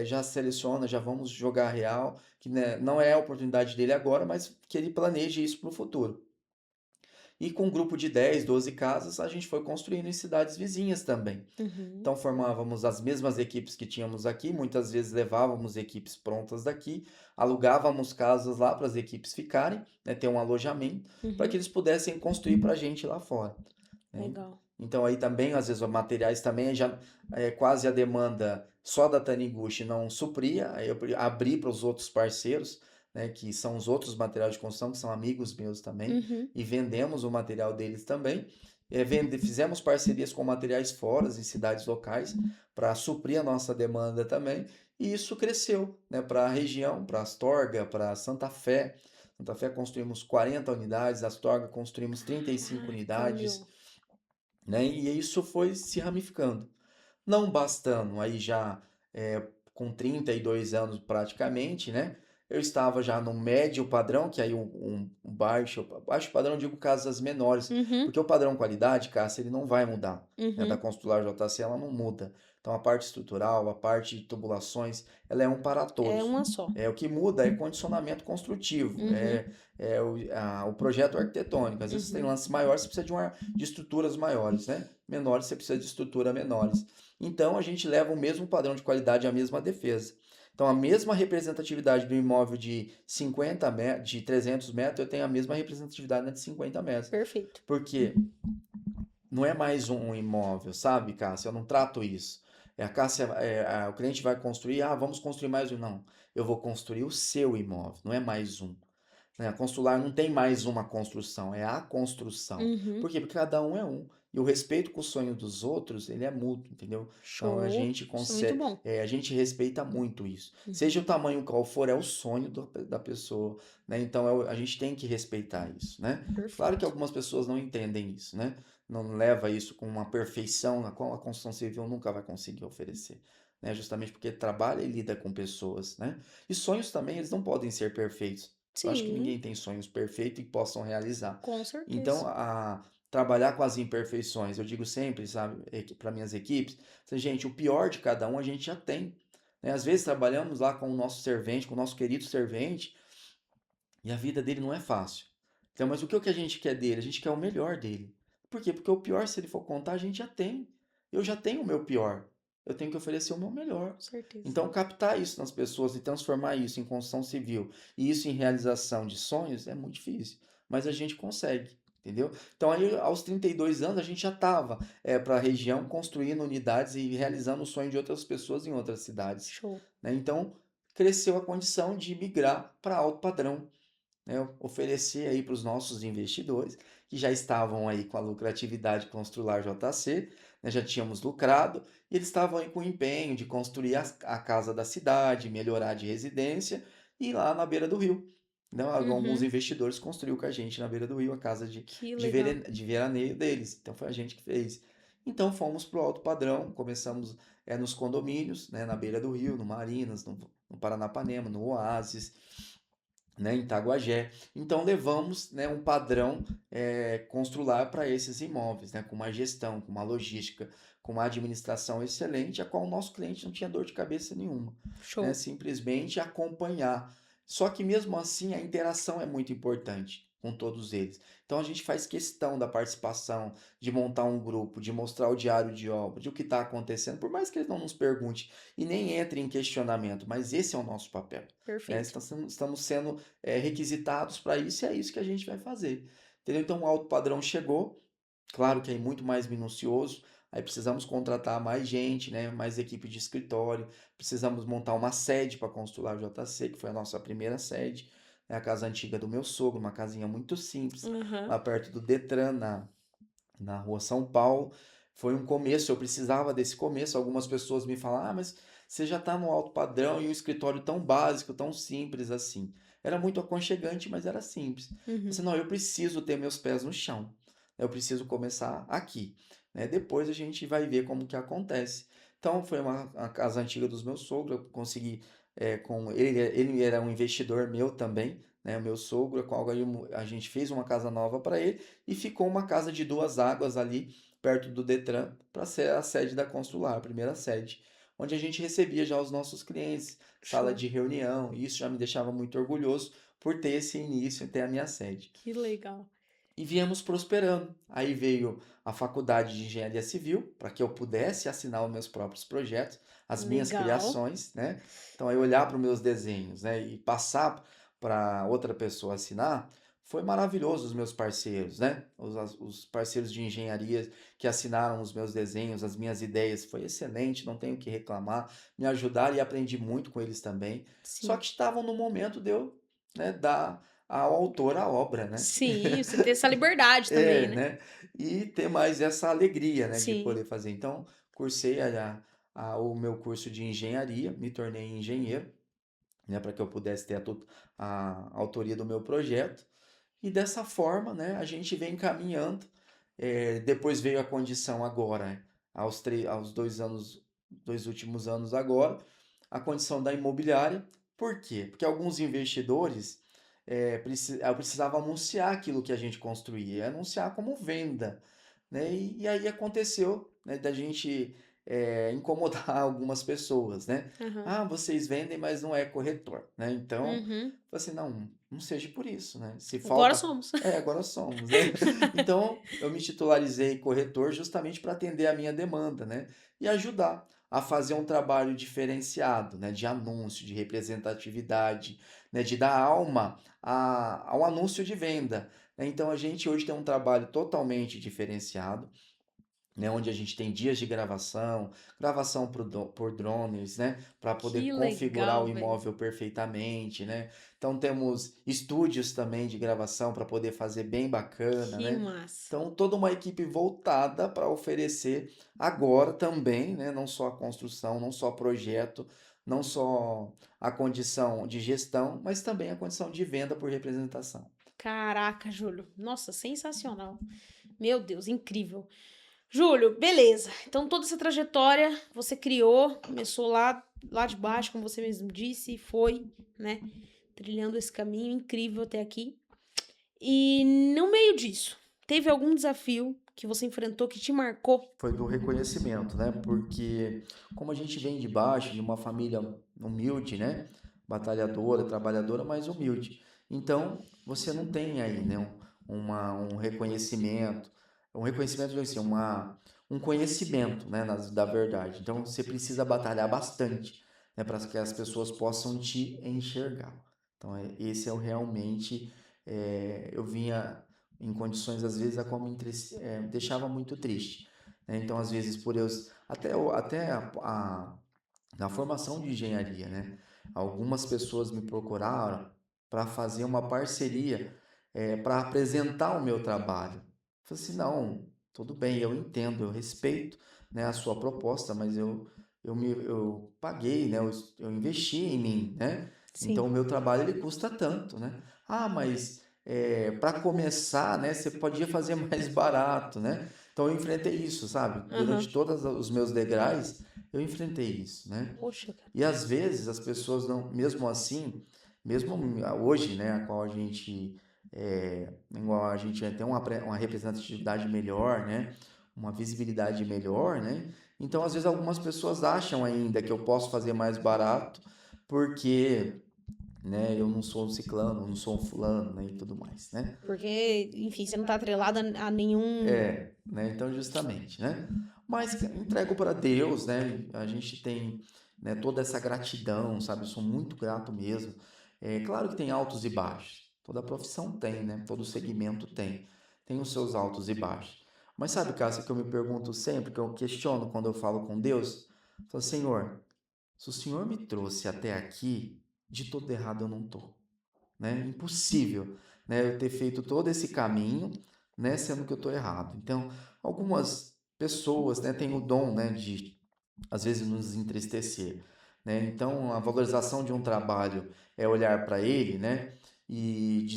já seleciona, já vamos jogar real, que né, não é a oportunidade dele agora, mas que ele planeje isso para o futuro. E com um grupo de 10, 12 casas, a gente foi construindo em cidades vizinhas também. Uhum. Então formávamos as mesmas equipes que tínhamos aqui, muitas vezes levávamos equipes prontas daqui, alugávamos casas lá para as equipes ficarem, né, ter um alojamento, para que Uhum. eles pudessem construir para a gente lá fora, né? Legal. Então aí também, às vezes, os materiais também já quase a demanda só da Taniguchi não supria, aí eu abri para os outros parceiros, né, que são os outros materiais de construção, que são amigos meus também, Uhum. e vendemos o material deles também. Fizemos parcerias com materiais fora, em cidades locais, para suprir a nossa demanda também, e isso cresceu, né, para a região, para Astorga, para Santa Fé. Santa Fé construímos 40 unidades, Astorga construímos 35 Caraca, unidades, meu. né? E isso foi se ramificando. Não bastando, aí já com 32 anos praticamente, né? Eu estava já no médio padrão, que aí um baixo padrão, eu digo casas menores, Uhum. porque o padrão qualidade, Cássia, ele não vai mudar, né? Da Uhum. Constrular JC, ela não muda. Então a parte estrutural, a parte de tubulações, ela é um para É todos. uma só. O que muda é condicionamento construtivo, Uhum. o projeto arquitetônico. Às vezes você tem Uhum. lances maiores, você precisa de estruturas maiores, né? Menores, você precisa de estrutura menores. Então a gente leva o mesmo padrão de qualidade, a mesma defesa. Então a mesma representatividade do imóvel de 50 metros, de 300 metros, eu tenho a mesma representatividade na de 50 metros. Perfeito. Porque não é mais um imóvel, sabe, Cássia? Eu não trato isso. A Cássia, o cliente vai construir, vamos construir mais um. Não, eu vou construir o seu imóvel, não é mais um, né? A Constrular não tem mais uma construção, é a construção. Uhum. Por quê? Porque cada um é um. E o respeito com o sonho dos outros, ele é mútuo, entendeu? Então a Show. gente Isso é muito consegue, bom. a gente respeita muito isso. Seja Uhum. o tamanho qual for, é o sonho da pessoa, né? Então a gente tem que respeitar isso, né? Claro que Perfeito. algumas pessoas não entendem isso, né? Não leva isso com uma perfeição na qual a construção civil nunca vai conseguir oferecer, né? Justamente porque trabalha e lida com pessoas, né? E sonhos também, eles não podem ser perfeitos. Eu acho que Sim, ninguém tem sonhos perfeitos e possam realizar. com Então, certeza. trabalhar com as imperfeições, eu digo sempre, sabe, para minhas equipes, gente, o pior de cada um a gente já tem, né? Às vezes trabalhamos lá com o nosso servente, com o nosso querido servente, e a vida dele não é fácil. Então, mas o que a gente quer dele? A gente quer o melhor dele. Por quê? Porque o pior, se ele for contar, a gente já tem. Eu já tenho o meu pior. Eu tenho que oferecer o meu melhor. Com certeza. Então, captar isso nas pessoas e transformar isso em construção civil e isso em realização de sonhos é muito difícil. Mas a gente consegue, entendeu? Então, aí, aos 32 anos, a gente já estava para a região construindo unidades e realizando o sonho de outras pessoas em outras cidades, Show. né? Então, cresceu a condição de migrar para alto padrão, né, oferecer aí para os nossos investidores que já estavam aí com a lucratividade Constrular JC, né, já tínhamos lucrado, e eles estavam aí com o empenho de construir a casa da cidade, melhorar de residência e lá na beira do rio. Então, alguns Uhum. investidores construíram com a gente na beira do rio a casa Que legal. de veraneio deles. Então foi a gente que fez. Então fomos para o alto padrão, começamos nos condomínios, né, na beira do rio, no Marinas, no Paranapanema, no Oasis, né, em Itaguajé. Então levamos, né, um padrão Constrular para esses imóveis, né, com uma gestão, com uma logística, com uma administração excelente, a qual o nosso cliente não tinha dor de cabeça nenhuma, né, Show. simplesmente acompanhar. Só que mesmo assim a interação é muito importante com todos eles. Então a gente faz questão da participação, de montar um grupo, de mostrar o diário de obra, de o que está acontecendo, por mais que eles não nos pergunte e nem entre em questionamento, mas esse é o nosso papel, né? Perfeito. Estamos sendo requisitados para isso e é isso que a gente vai fazer. Entendeu? Então o alto padrão chegou, claro que é muito mais minucioso, aí precisamos contratar mais gente, né? Mais equipe de escritório, precisamos montar uma sede para Constrular JC, que foi a nossa primeira sede, né? A casa antiga do meu sogro, uma casinha muito simples, Uhum. lá perto do Detran, na rua São Paulo. Foi um começo, eu precisava desse começo. Algumas pessoas me falam, mas você já está no alto padrão e um escritório tão básico, tão simples assim. Era muito aconchegante, mas era simples. Uhum. Não, eu preciso ter meus pés no chão. eu preciso começar aqui, né? Depois a gente vai ver como que acontece. Então, foi uma casa antiga dos meus sogros, eu consegui, ele era um investidor meu também, né? O meu sogro, com a qual a gente fez uma casa nova para ele e ficou uma casa de duas águas ali, perto do Detran, para ser a sede da Constrular, a primeira sede, onde a gente recebia já os nossos clientes, sala Show. de reunião, e isso já me deixava muito orgulhoso por ter esse início, ter a minha sede. Que legal. E viemos prosperando. Aí veio a faculdade de engenharia civil, para que eu pudesse assinar os meus próprios projetos, as minhas Legal. criações, né? Então, aí olhar para os meus desenhos, né, e passar para outra pessoa assinar, foi maravilhoso os meus parceiros, né? Os parceiros de engenharia que assinaram os meus desenhos, as minhas ideias, foi excelente, não tenho o que reclamar, me ajudaram e aprendi muito com eles também. Só Sim. que estavam no momento de eu, né, dar ao autor a obra, né? Sim, você ter essa liberdade também, É, né? né? E ter mais essa alegria, né, de Sim. poder fazer. Então, cursei o meu curso de engenharia, me tornei engenheiro, né, para que eu pudesse ter a autoria do meu projeto. E dessa forma, né, a gente vem caminhando. Depois veio a condição agora, aos 2 anos, 2 últimos anos agora, a condição da imobiliária. Por quê? Porque alguns investidores eu precisava anunciar aquilo que a gente construía, anunciar como venda, né? E aí aconteceu, né, da gente incomodar algumas pessoas, né? Aham. Ah, vocês vendem, mas não é corretor, né? Então, Uhum. falei assim, não seja por isso, né? Se Agora falta, somos. agora somos, né? Então, eu me titularizei corretor justamente para atender a minha demanda, né? E ajudar a fazer um trabalho diferenciado, né? De anúncio, de representatividade, né? De dar alma ao anúncio de venda, né? Então, a gente hoje tem um trabalho totalmente diferenciado, né, onde a gente tem dias de gravação, gravação por drones, né, para poder Que configurar o legal, velho. imóvel perfeitamente, né? Então temos estúdios também de gravação para poder fazer bem bacana, Que né? massa. Então toda uma equipe voltada para oferecer agora também, né, não só a construção, não só projeto, não só a condição de gestão, mas também a condição de venda por representação. Caraca, Júlio. Nossa, sensacional. Meu Deus, incrível. Júlio, beleza. Então, toda essa trajetória você criou, começou lá de baixo, como você mesmo disse, e foi, né, trilhando esse caminho incrível até aqui. E no meio disso, teve algum desafio que você enfrentou que te marcou? Foi do reconhecimento, né? Porque como a gente vem de baixo, de uma família humilde, né? Batalhadora, trabalhadora, mas humilde. Então, você não tem aí, né? Um reconhecimento, digo assim, um conhecimento, né? Da verdade. Então, você precisa batalhar bastante, né? Para que as pessoas possam te enxergar. Então, esse é o realmente, eu vinha em condições, às vezes, a qual me deixava muito triste, né? Então, às vezes, por eu, até na formação de engenharia, né? Algumas pessoas me procuraram para fazer uma parceria, para apresentar o meu trabalho. Eu falei assim, não, tudo bem, eu entendo, eu respeito, né, a sua proposta, mas eu paguei, né, eu investi em mim, né? Então, Sim. o meu trabalho, ele custa tanto, né? Ah, mas para começar, né, você podia fazer mais barato, né? Então eu enfrentei isso, sabe? Aham. Durante todos os meus degraus, eu enfrentei isso, né? Poxa, cara. E às vezes as pessoas não, mesmo assim, mesmo hoje, né, a qual a gente igual a gente tem uma representatividade melhor, né? Uma visibilidade melhor, né? Então, às vezes algumas pessoas acham ainda que eu posso fazer mais barato porque, né, eu não sou um ciclano, não sou um fulano, né, e tudo mais, né? Porque, enfim, você não tá atrelada a nenhum. Né? Então, justamente, né? Mas entrego para Deus, né? A gente tem, né, toda essa gratidão, sabe? Eu sou muito grato mesmo. É claro que tem altos e baixos. Toda profissão tem, né? Todo segmento tem. Tem os seus altos e baixos. Mas sabe, Cássia, que eu me pergunto sempre, que eu questiono quando eu falo com Deus? Eu falo, Senhor, se o Senhor me trouxe até aqui, de todo errado eu não tô, né? Impossível, né? Eu ter feito todo esse caminho, né? Sendo que eu estou errado. Então, algumas pessoas, né, têm o dom, né, de às vezes nos entristecer, né? Então, a valorização de um trabalho é olhar para ele, né? E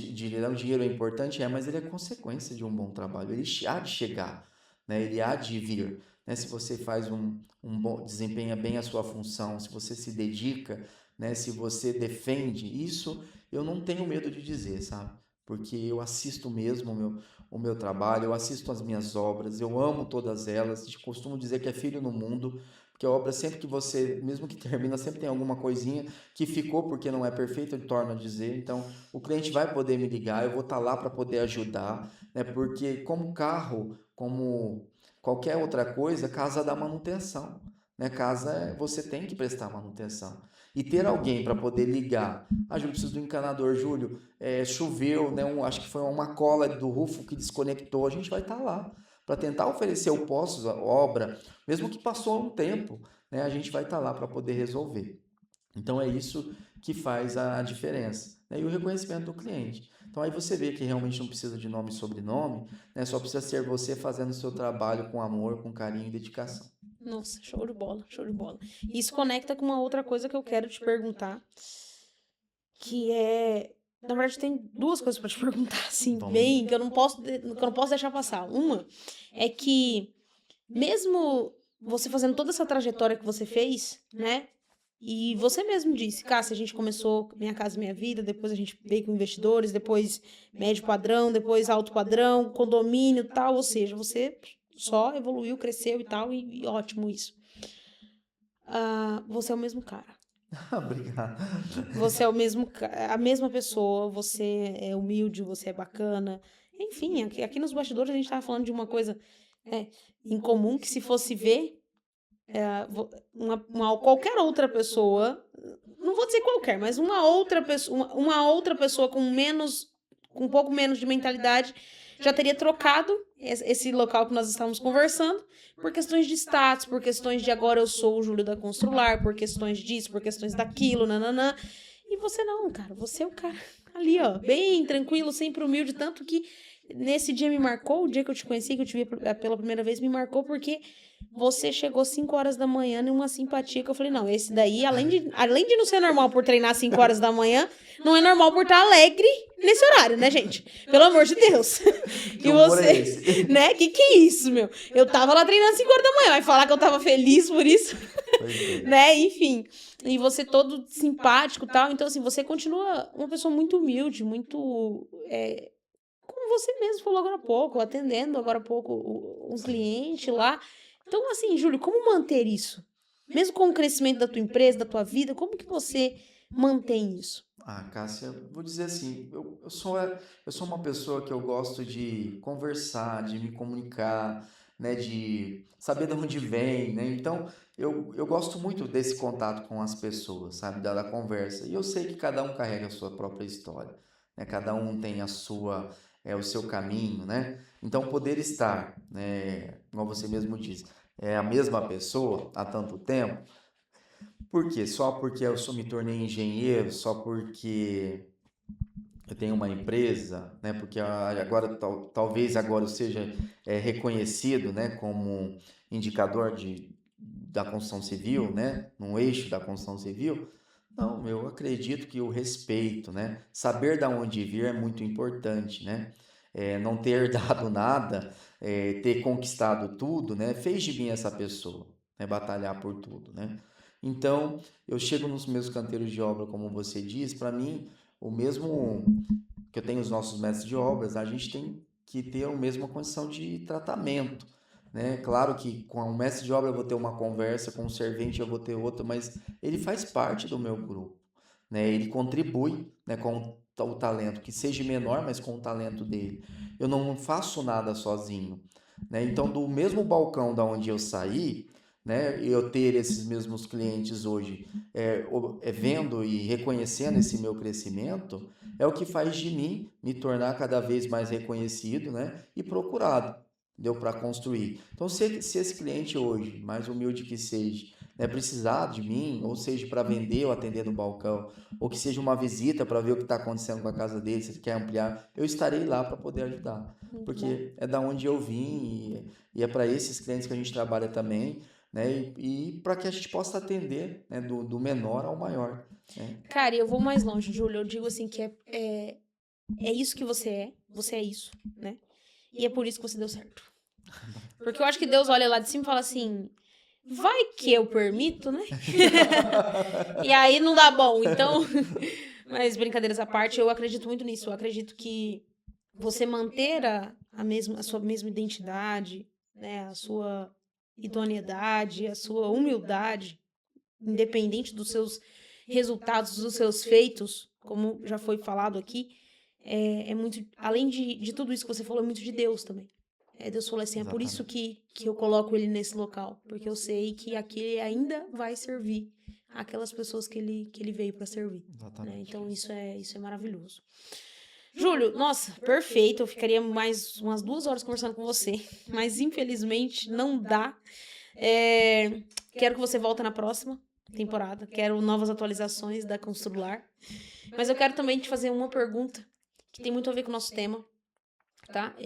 o dinheiro é importante, mas ele é consequência de um bom trabalho. Ele há de chegar, né? Ele há de vir, né? Se você faz um bom, desempenha bem a sua função, se você se dedica, né? Se você defende isso, eu não tenho medo de dizer, sabe? Porque eu assisto mesmo o meu trabalho, eu assisto as minhas obras, eu amo todas elas. Costumo dizer que é filho no mundo, porque a obra sempre que você, mesmo que termina, sempre tem alguma coisinha que ficou porque não é perfeito, eu torno a dizer. Então, o cliente vai poder me ligar, eu vou estar lá para poder ajudar, né? Porque como carro, como qualquer outra coisa, casa dá manutenção, né? Casa, você tem que prestar manutenção. E ter alguém para poder ligar. Ah, Júlio, preciso do encanador. Júlio, choveu, né? Acho que foi uma cola do rufo que desconectou. A gente vai estar lá para tentar oferecer o pós-obra, mesmo que passou um tempo, né? A gente vai estar lá para poder resolver. Então é isso que faz a diferença, né? E o reconhecimento do cliente. Então aí você vê que realmente não precisa de nome e sobrenome, né? Só precisa ser você fazendo o seu trabalho com amor, com carinho e dedicação. Nossa, show de bola, show de bola. Isso conecta com uma outra coisa que eu quero te perguntar, que é... Na verdade, tem duas coisas para te perguntar, assim, bem, que eu não posso deixar passar. Uma é que, mesmo você fazendo toda essa trajetória que você fez, né? E você mesmo disse, Cássia, a gente começou Minha Casa Minha Vida, depois a gente veio com investidores, depois médio padrão, depois alto padrão, condomínio e tal, ou seja, você só evoluiu, cresceu e tal, e ótimo isso. Você é o mesmo cara. Obrigado. Você é a mesma pessoa, você é humilde, você é bacana. Enfim, aqui nos bastidores a gente tava falando de uma coisa em comum que, se fosse ver, qualquer outra pessoa, não vou dizer qualquer, mas uma outra pessoa com um pouco menos de mentalidade já teria trocado esse local que nós estávamos conversando por questões de status, por questões de agora eu sou o Júlio da Constrular, por questões disso, por questões daquilo, nananã. E você não, cara, você é o cara ali, ó, bem tranquilo, sempre humilde, tanto que nesse dia me marcou, o dia que eu te conheci, que eu te vi pela primeira vez, me marcou porque você chegou 5 horas da manhã em uma simpatia que eu falei, não, esse daí, além de não ser normal por treinar 5 horas da manhã, não é normal por estar alegre nesse horário, né, gente? Pelo amor de Deus. E você, né? Que é isso, meu? Eu tava lá treinando 5 horas da manhã, vai falar que eu tava feliz por isso? Né? Enfim. E você todo simpático e tal. Então, assim, você continua uma pessoa muito humilde, muito... como você mesmo falou agora há pouco, atendendo agora há pouco um cliente lá. Então, assim, Júlio, como manter isso? Mesmo com o crescimento da tua empresa, da tua vida, como que você mantém isso? Cássia, vou dizer assim, eu sou uma pessoa que eu gosto de conversar, de me comunicar, né, de saber de onde vem, né? Então, eu gosto muito desse contato com as pessoas, sabe, da conversa. E eu sei que cada um carrega a sua própria história, né? Cada um tem o seu caminho, né? Então, poder estar, né, como você mesmo disse, é a mesma pessoa há tanto tempo. Por quê? Só porque me tornei engenheiro, só porque eu tenho uma empresa, né? Porque agora talvez agora eu seja reconhecido, né, como indicador da construção civil, né, num eixo da construção civil. Não, eu acredito que o respeito, né, saber da onde vir é muito importante, né? Não ter dado nada, ter conquistado tudo, né, fez de mim essa pessoa, né, batalhar por tudo, né? Então, eu chego nos meus canteiros de obra, como você diz, para mim, o mesmo que eu tenho os nossos mestres de obras, a gente tem que ter a mesma condição de tratamento, né? Claro que com o mestre de obra eu vou ter uma conversa, com o servente eu vou ter outra, mas ele faz parte do meu grupo, né? Ele contribui, né, com o talento, que seja menor, mas com o talento dele. Eu não faço nada sozinho, né? Então, do mesmo balcão da onde eu saí, né, eu ter esses mesmos clientes hoje, vendo e reconhecendo esse meu crescimento, é o que faz de mim me tornar cada vez mais reconhecido, né, e procurado, deu para construir. Então, se esse cliente hoje, mais humilde que seja, né, precisar de mim, ou seja para vender ou atender no balcão, ou que seja uma visita para ver o que está acontecendo com a casa dele, se ele quer ampliar, eu estarei lá para poder ajudar, porque é da onde eu vim e é para esses clientes que a gente trabalha também. né? E para que a gente possa atender, né, do menor ao maior, né? Cara, e eu vou mais longe, Júlio. Eu digo assim que é isso que você é isso, né? E é por isso que você deu certo. Porque eu acho que Deus olha lá de cima e fala assim, vai que eu permito, né? E aí não dá bom, então... Mas brincadeiras à parte, eu acredito muito nisso. Eu acredito que você manter a sua mesma identidade, né? A sua idoneidade, a sua humildade, independente dos seus resultados, dos seus feitos, como já foi falado aqui, é muito, além de tudo isso que você falou, é muito de Deus também. Deus falou assim, é por isso Exatamente. que eu coloco ele nesse local, porque eu sei que aqui ele ainda vai servir aquelas pessoas que ele veio para servir, né? Exatamente Então isso. isso é maravilhoso. Júlio, nossa, perfeito. Eu ficaria mais umas 2 horas conversando com você, mas infelizmente não dá. Quero que você volte na próxima temporada. Quero novas atualizações da Constrular. Mas eu quero também te fazer uma pergunta que tem muito a ver com o nosso tema, tá?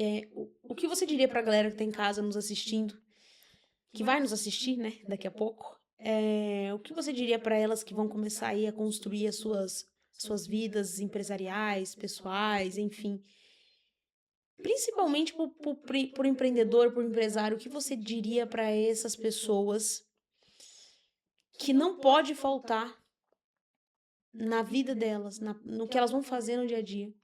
O que você diria pra galera que tá em casa nos assistindo, que vai nos assistir, né, daqui a pouco? O que você diria pra elas que vão começar aí a construir as suas vidas empresariais, pessoais, enfim? Principalmente por empreendedor, por empresário, o que você diria pra essas pessoas que não pode faltar na vida delas, no que elas vão fazer no dia a dia,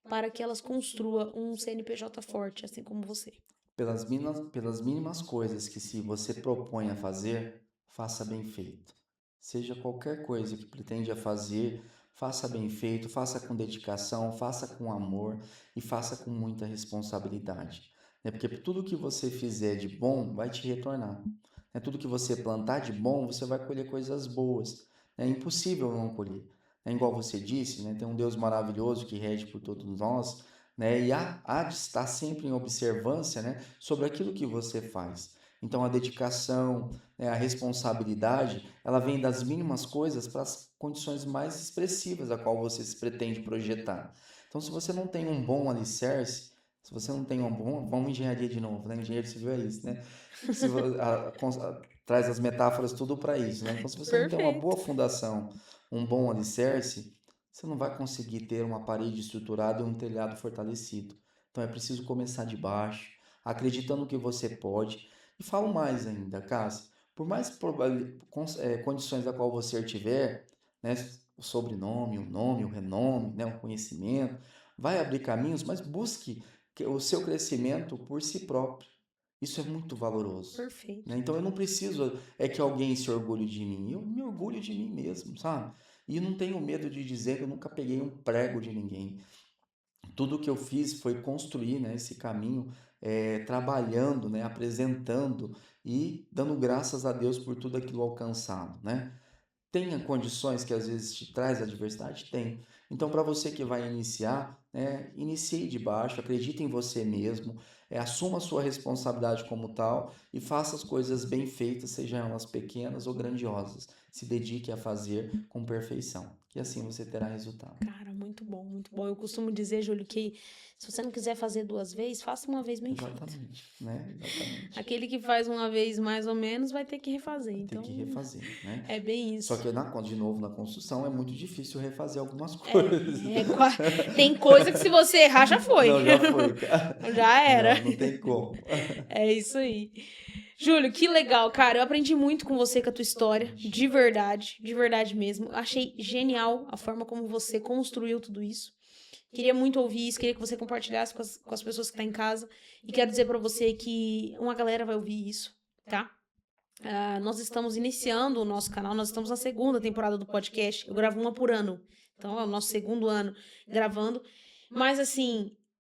para que elas construam um CNPJ forte, assim como você? Pelas mínimas coisas que se você propõe a fazer, faça bem feito. Seja qualquer coisa que pretende a fazer, faça bem feito, faça com dedicação, faça com amor e faça com muita responsabilidade. Né? Porque tudo que você fizer de bom vai te retornar. Né? Tudo que você plantar de bom, você vai colher coisas boas. É impossível não colher. É igual você disse, né? Tem um Deus maravilhoso que rege por todos nós, né? E há de estar sempre em observância, né, sobre aquilo que você faz. Então, a dedicação, né, a responsabilidade, ela vem das mínimas coisas para as condições mais expressivas a qual você se pretende projetar. Então, se você não tem um bom alicerce, se você não tem um bom... Vamos engenharia de novo, né? Engenheiro civil é isso, né? Se, traz as metáforas tudo para isso, né? Então, se você não tem uma boa Perfeito. fundação, um bom alicerce, você não vai conseguir ter uma parede estruturada e um telhado fortalecido. Então é preciso começar de baixo, acreditando que você pode. E falo mais ainda, Cássio, por mais condições da qual você tiver, né, o sobrenome, o nome, o renome, né, o conhecimento, vai abrir caminhos, mas busque o seu crescimento por si próprio. Isso é muito valoroso. Perfeito. Né? Então eu não preciso que alguém se orgulhe de mim, eu me orgulho de mim mesmo, sabe? E não tenho medo de dizer que eu nunca peguei um prego de ninguém. Tudo que eu fiz foi construir, né, esse caminho, trabalhando, né, apresentando e dando graças a Deus por tudo aquilo alcançado, né? Tenha condições que às vezes te traz adversidade? Tem. Então, para você que vai iniciar, né, inicie de baixo, acredite em você mesmo, assuma a sua responsabilidade como tal e faça as coisas bem feitas, sejam elas pequenas ou grandiosas. Se dedique a fazer com perfeição, que assim você terá resultado. Cara, muito bom, muito bom. Eu costumo dizer, Júlio, que se você não quiser fazer 2 vezes, faça uma vez bem feita. Exatamente, né? Exatamente. Aquele que faz uma vez mais ou menos vai ter que refazer. Tem Então, que refazer, né? é bem Só isso. que de novo na construção é muito difícil refazer algumas coisas. Tem coisa que se você errar, já foi. Não, já foi, cara. Já era. Não tem como. É isso aí. Júlio, que legal, cara. Eu aprendi muito com você, com a tua história. De verdade mesmo. Achei genial a forma como você construiu tudo isso. Queria muito ouvir isso, queria que você compartilhasse com as pessoas que estão em casa. E quero dizer pra você que uma galera vai ouvir isso, tá? Nós estamos iniciando o nosso canal, nós estamos na 2ª temporada do podcast. Eu gravo uma por ano. Então, é o nosso 2º ano gravando. Mas, assim,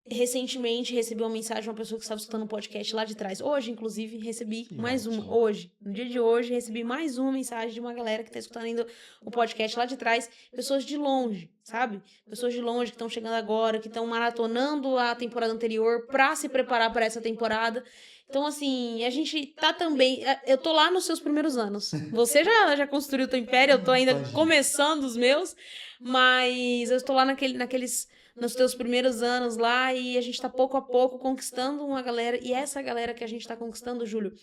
recentemente recebi uma mensagem de uma pessoa que estava escutando um podcast lá de trás. Hoje, inclusive, recebi mais uma. Hoje, no dia de hoje, recebi mais uma mensagem de uma galera que está escutando ainda o podcast lá de trás. Pessoas de longe, sabe? Pessoas de longe que estão chegando agora, que estão maratonando a temporada anterior para se preparar para essa temporada. Então, assim, a gente tá também... Eu tô lá nos seus primeiros anos. Você já construiu o teu império, eu tô ainda começando os meus, mas eu estou lá nos teus primeiros anos lá e a gente tá pouco a pouco conquistando uma galera. E essa galera que a gente tá conquistando, Júlio,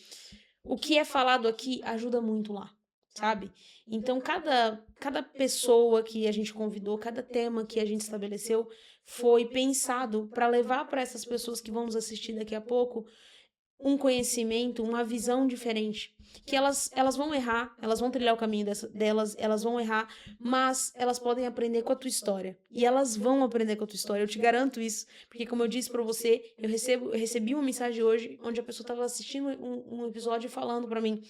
o que é falado aqui ajuda muito lá, sabe? Então, cada pessoa que a gente convidou, cada tema que a gente estabeleceu foi pensado para levar para essas pessoas que vão nos assistir daqui a pouco um conhecimento, uma visão diferente. Que elas vão errar, elas vão trilhar o caminho delas, elas vão errar, mas elas podem aprender com a tua história. E elas vão aprender com a tua história, eu te garanto isso. Porque, como eu disse pra você, eu recebi uma mensagem hoje onde a pessoa tava assistindo um episódio e falando pra mim: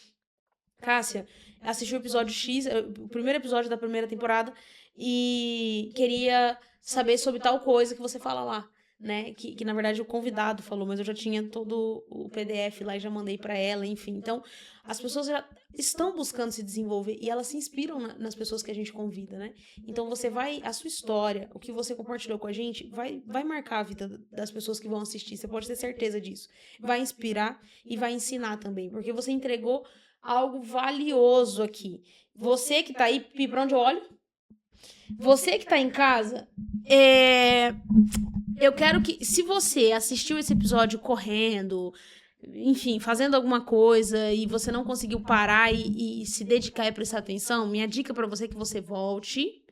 Cássia, assisti o episódio X, o primeiro episódio da primeira temporada, e queria saber sobre tal coisa que você fala lá, né? Que na verdade o convidado falou, mas eu já tinha todo o PDF lá e já mandei pra ela, enfim. Então, as pessoas já estão buscando se desenvolver e elas se inspiram nas pessoas que a gente convida, né? Então, a sua história, o que você compartilhou com a gente, vai marcar a vida das pessoas que vão assistir, você pode ter certeza disso. Vai inspirar e vai ensinar também, porque você entregou algo valioso aqui. Você que tá aí, pra onde eu olho? Você que tá em casa, eu quero que, se você assistiu esse episódio correndo, enfim, fazendo alguma coisa e você não conseguiu parar e se dedicar e prestar atenção, minha dica pra você é que você volte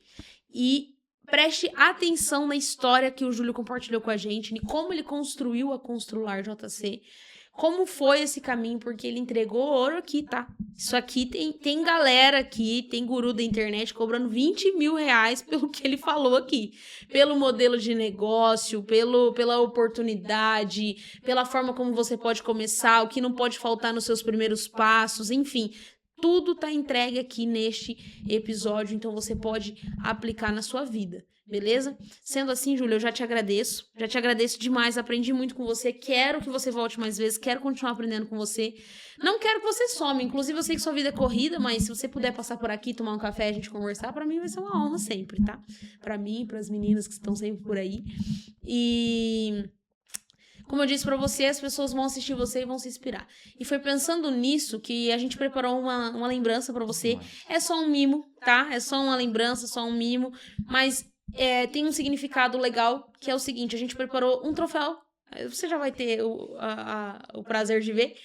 e preste atenção na história que o Júlio compartilhou com a gente, e como ele construiu a Constrular JC. Como foi esse caminho, porque ele entregou ouro aqui, tá? Isso aqui tem galera aqui, tem guru da internet cobrando 20 mil reais pelo que ele falou aqui. Pelo modelo de negócio, pela oportunidade, pela forma como você pode começar, o que não pode faltar nos seus primeiros passos, enfim. Tudo tá entregue aqui neste episódio, então você pode aplicar na sua vida. Beleza? Sendo assim, Júlia, eu já te agradeço demais, aprendi muito com você, quero que você volte mais vezes, quero continuar aprendendo com você, não quero que você some, inclusive eu sei que sua vida é corrida, mas se você puder passar por aqui, tomar um café e a gente conversar, pra mim vai ser uma honra sempre, tá? Pra mim, pras meninas que estão sempre por aí, e... como eu disse pra você, as pessoas vão assistir você e vão se inspirar. E foi pensando nisso que a gente preparou uma lembrança pra você. É só um mimo, tá? É só uma lembrança, só um mimo, mas... tem um significado legal, que é o seguinte: a gente preparou um troféu, você já vai ter o prazer de ver,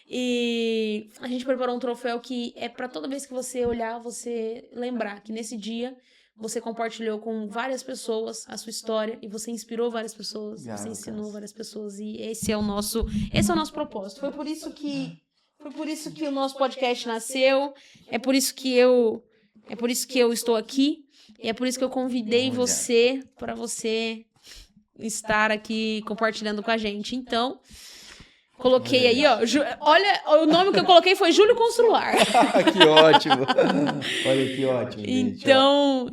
e a gente preparou um troféu que é pra toda vez que você olhar, você lembrar que nesse dia você compartilhou com várias pessoas a sua história, e você inspirou várias pessoas, você ensinou várias pessoas, e esse é o nosso propósito. Foi por isso que o nosso podcast nasceu, é por isso que eu estou aqui. E é por isso que eu convidei você para você estar aqui compartilhando com a gente. Então, coloquei aí, ó. Olha, o nome que eu coloquei foi Júlio Constrular. Que ótimo! Olha que ótimo, gente.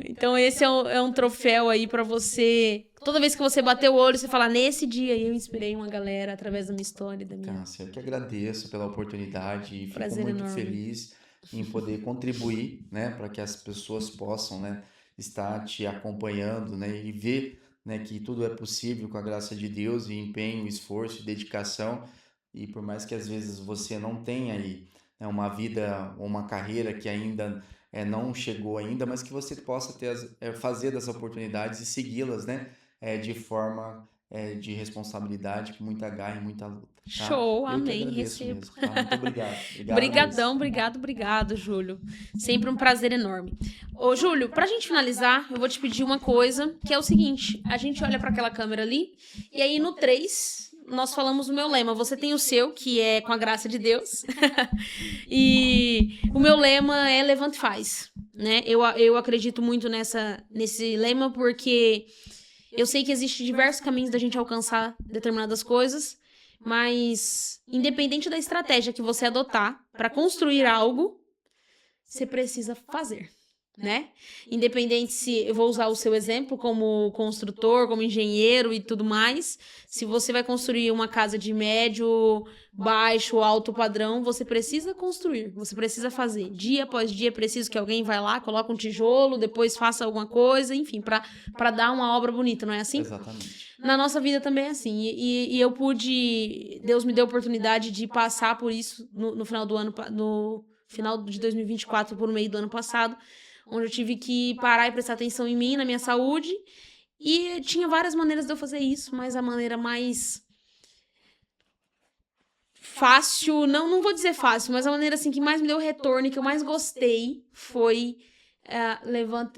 Então esse é um troféu aí para você. Toda vez que você bater o olho, você falar: nesse dia eu inspirei uma galera através da minha história, da minha... Cássia, eu que agradeço pela oportunidade e fico Prazer muito enorme. feliz em poder contribuir, né, para que as pessoas possam, né, estar te acompanhando, né, e ver, né, que tudo é possível com a graça de Deus, e empenho, esforço e dedicação. E por mais que às vezes você não tenha aí, né, uma vida ou uma carreira que ainda não chegou ainda, mas que você possa ter fazer das oportunidades e segui-las, né, de forma de responsabilidade, com muita garra e muita luta. Tá? Show, Eu que amém, agradeço recebo. mesmo, tá? Muito obrigado. Brigadão, mesmo. obrigado, Júlio. Sempre um prazer enorme. Ô, Júlio, pra gente finalizar, eu vou te pedir uma coisa, que é o seguinte: a gente olha pra aquela câmera ali, e aí no 3, nós falamos o meu lema. Você tem o seu, que é com a graça de Deus. E o meu lema é levanta e faz, né? Eu acredito muito nesse lema, porque eu sei que existem diversos caminhos da gente alcançar determinadas coisas, mas independente da estratégia que você adotar para construir algo, você precisa fazer, né? Independente se eu vou usar o seu exemplo como construtor, como engenheiro e tudo mais, se você vai construir uma casa de médio, baixo, alto padrão, você precisa construir, você precisa fazer. Dia após dia é preciso que alguém vá lá, coloque um tijolo, depois faça alguma coisa, enfim, para dar uma obra bonita, não é assim? Exatamente. Na nossa vida também é assim, e eu Deus me deu a oportunidade de passar por isso no final do ano, no final de 2024, por meio do ano passado, onde eu tive que parar e prestar atenção em mim, na minha saúde, e tinha várias maneiras de eu fazer isso, mas a maneira mais fácil, não vou dizer fácil, mas a maneira assim que mais me deu retorno e que eu mais gostei foi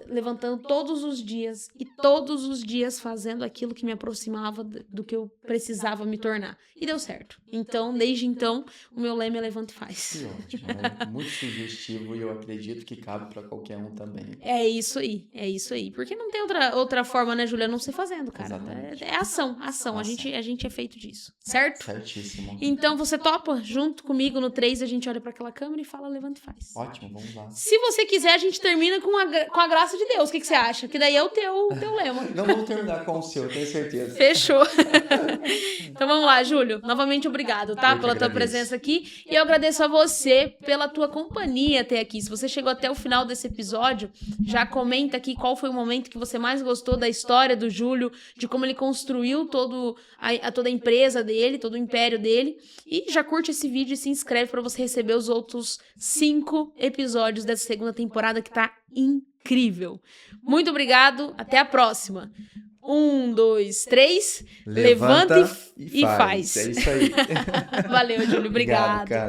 levantando todos os dias e todos os dias fazendo aquilo que me aproximava do que eu precisava me tornar. E deu certo. Então, desde então, o meu lema é levanta e faz. Que ótimo, né? Muito sugestivo e eu acredito que cabe para qualquer um também. É isso aí. Porque não tem outra forma, né, Júlia? Não ser fazendo, cara. Exatamente. É ação. A gente é feito disso, certo? Certíssimo. Então, você topa? Junto comigo no 3, a gente olha para aquela câmera e fala levanta e faz. Ótimo, vamos lá. Se você quiser, a gente termina com a graça de Deus. O que você acha? Que daí é o teu lema. Não vou terminar com o seu, tenho certeza. Fechou. Então vamos lá, Júlio. Novamente, obrigado, tá? Pela tua presença aqui. E eu agradeço a você pela tua companhia até aqui. Se você chegou até o final desse episódio, já comenta aqui qual foi o momento que você mais gostou da história do Júlio, de como ele construiu toda a empresa dele, todo o império dele. E já curte esse vídeo e se inscreve para você receber os outros 5 episódios dessa segunda temporada que tá incrível. Muito obrigado. Até a próxima. 1, 2, 3. Levanta e faz. É isso aí. Valeu, Júlio. Obrigado. Obrigado, cara.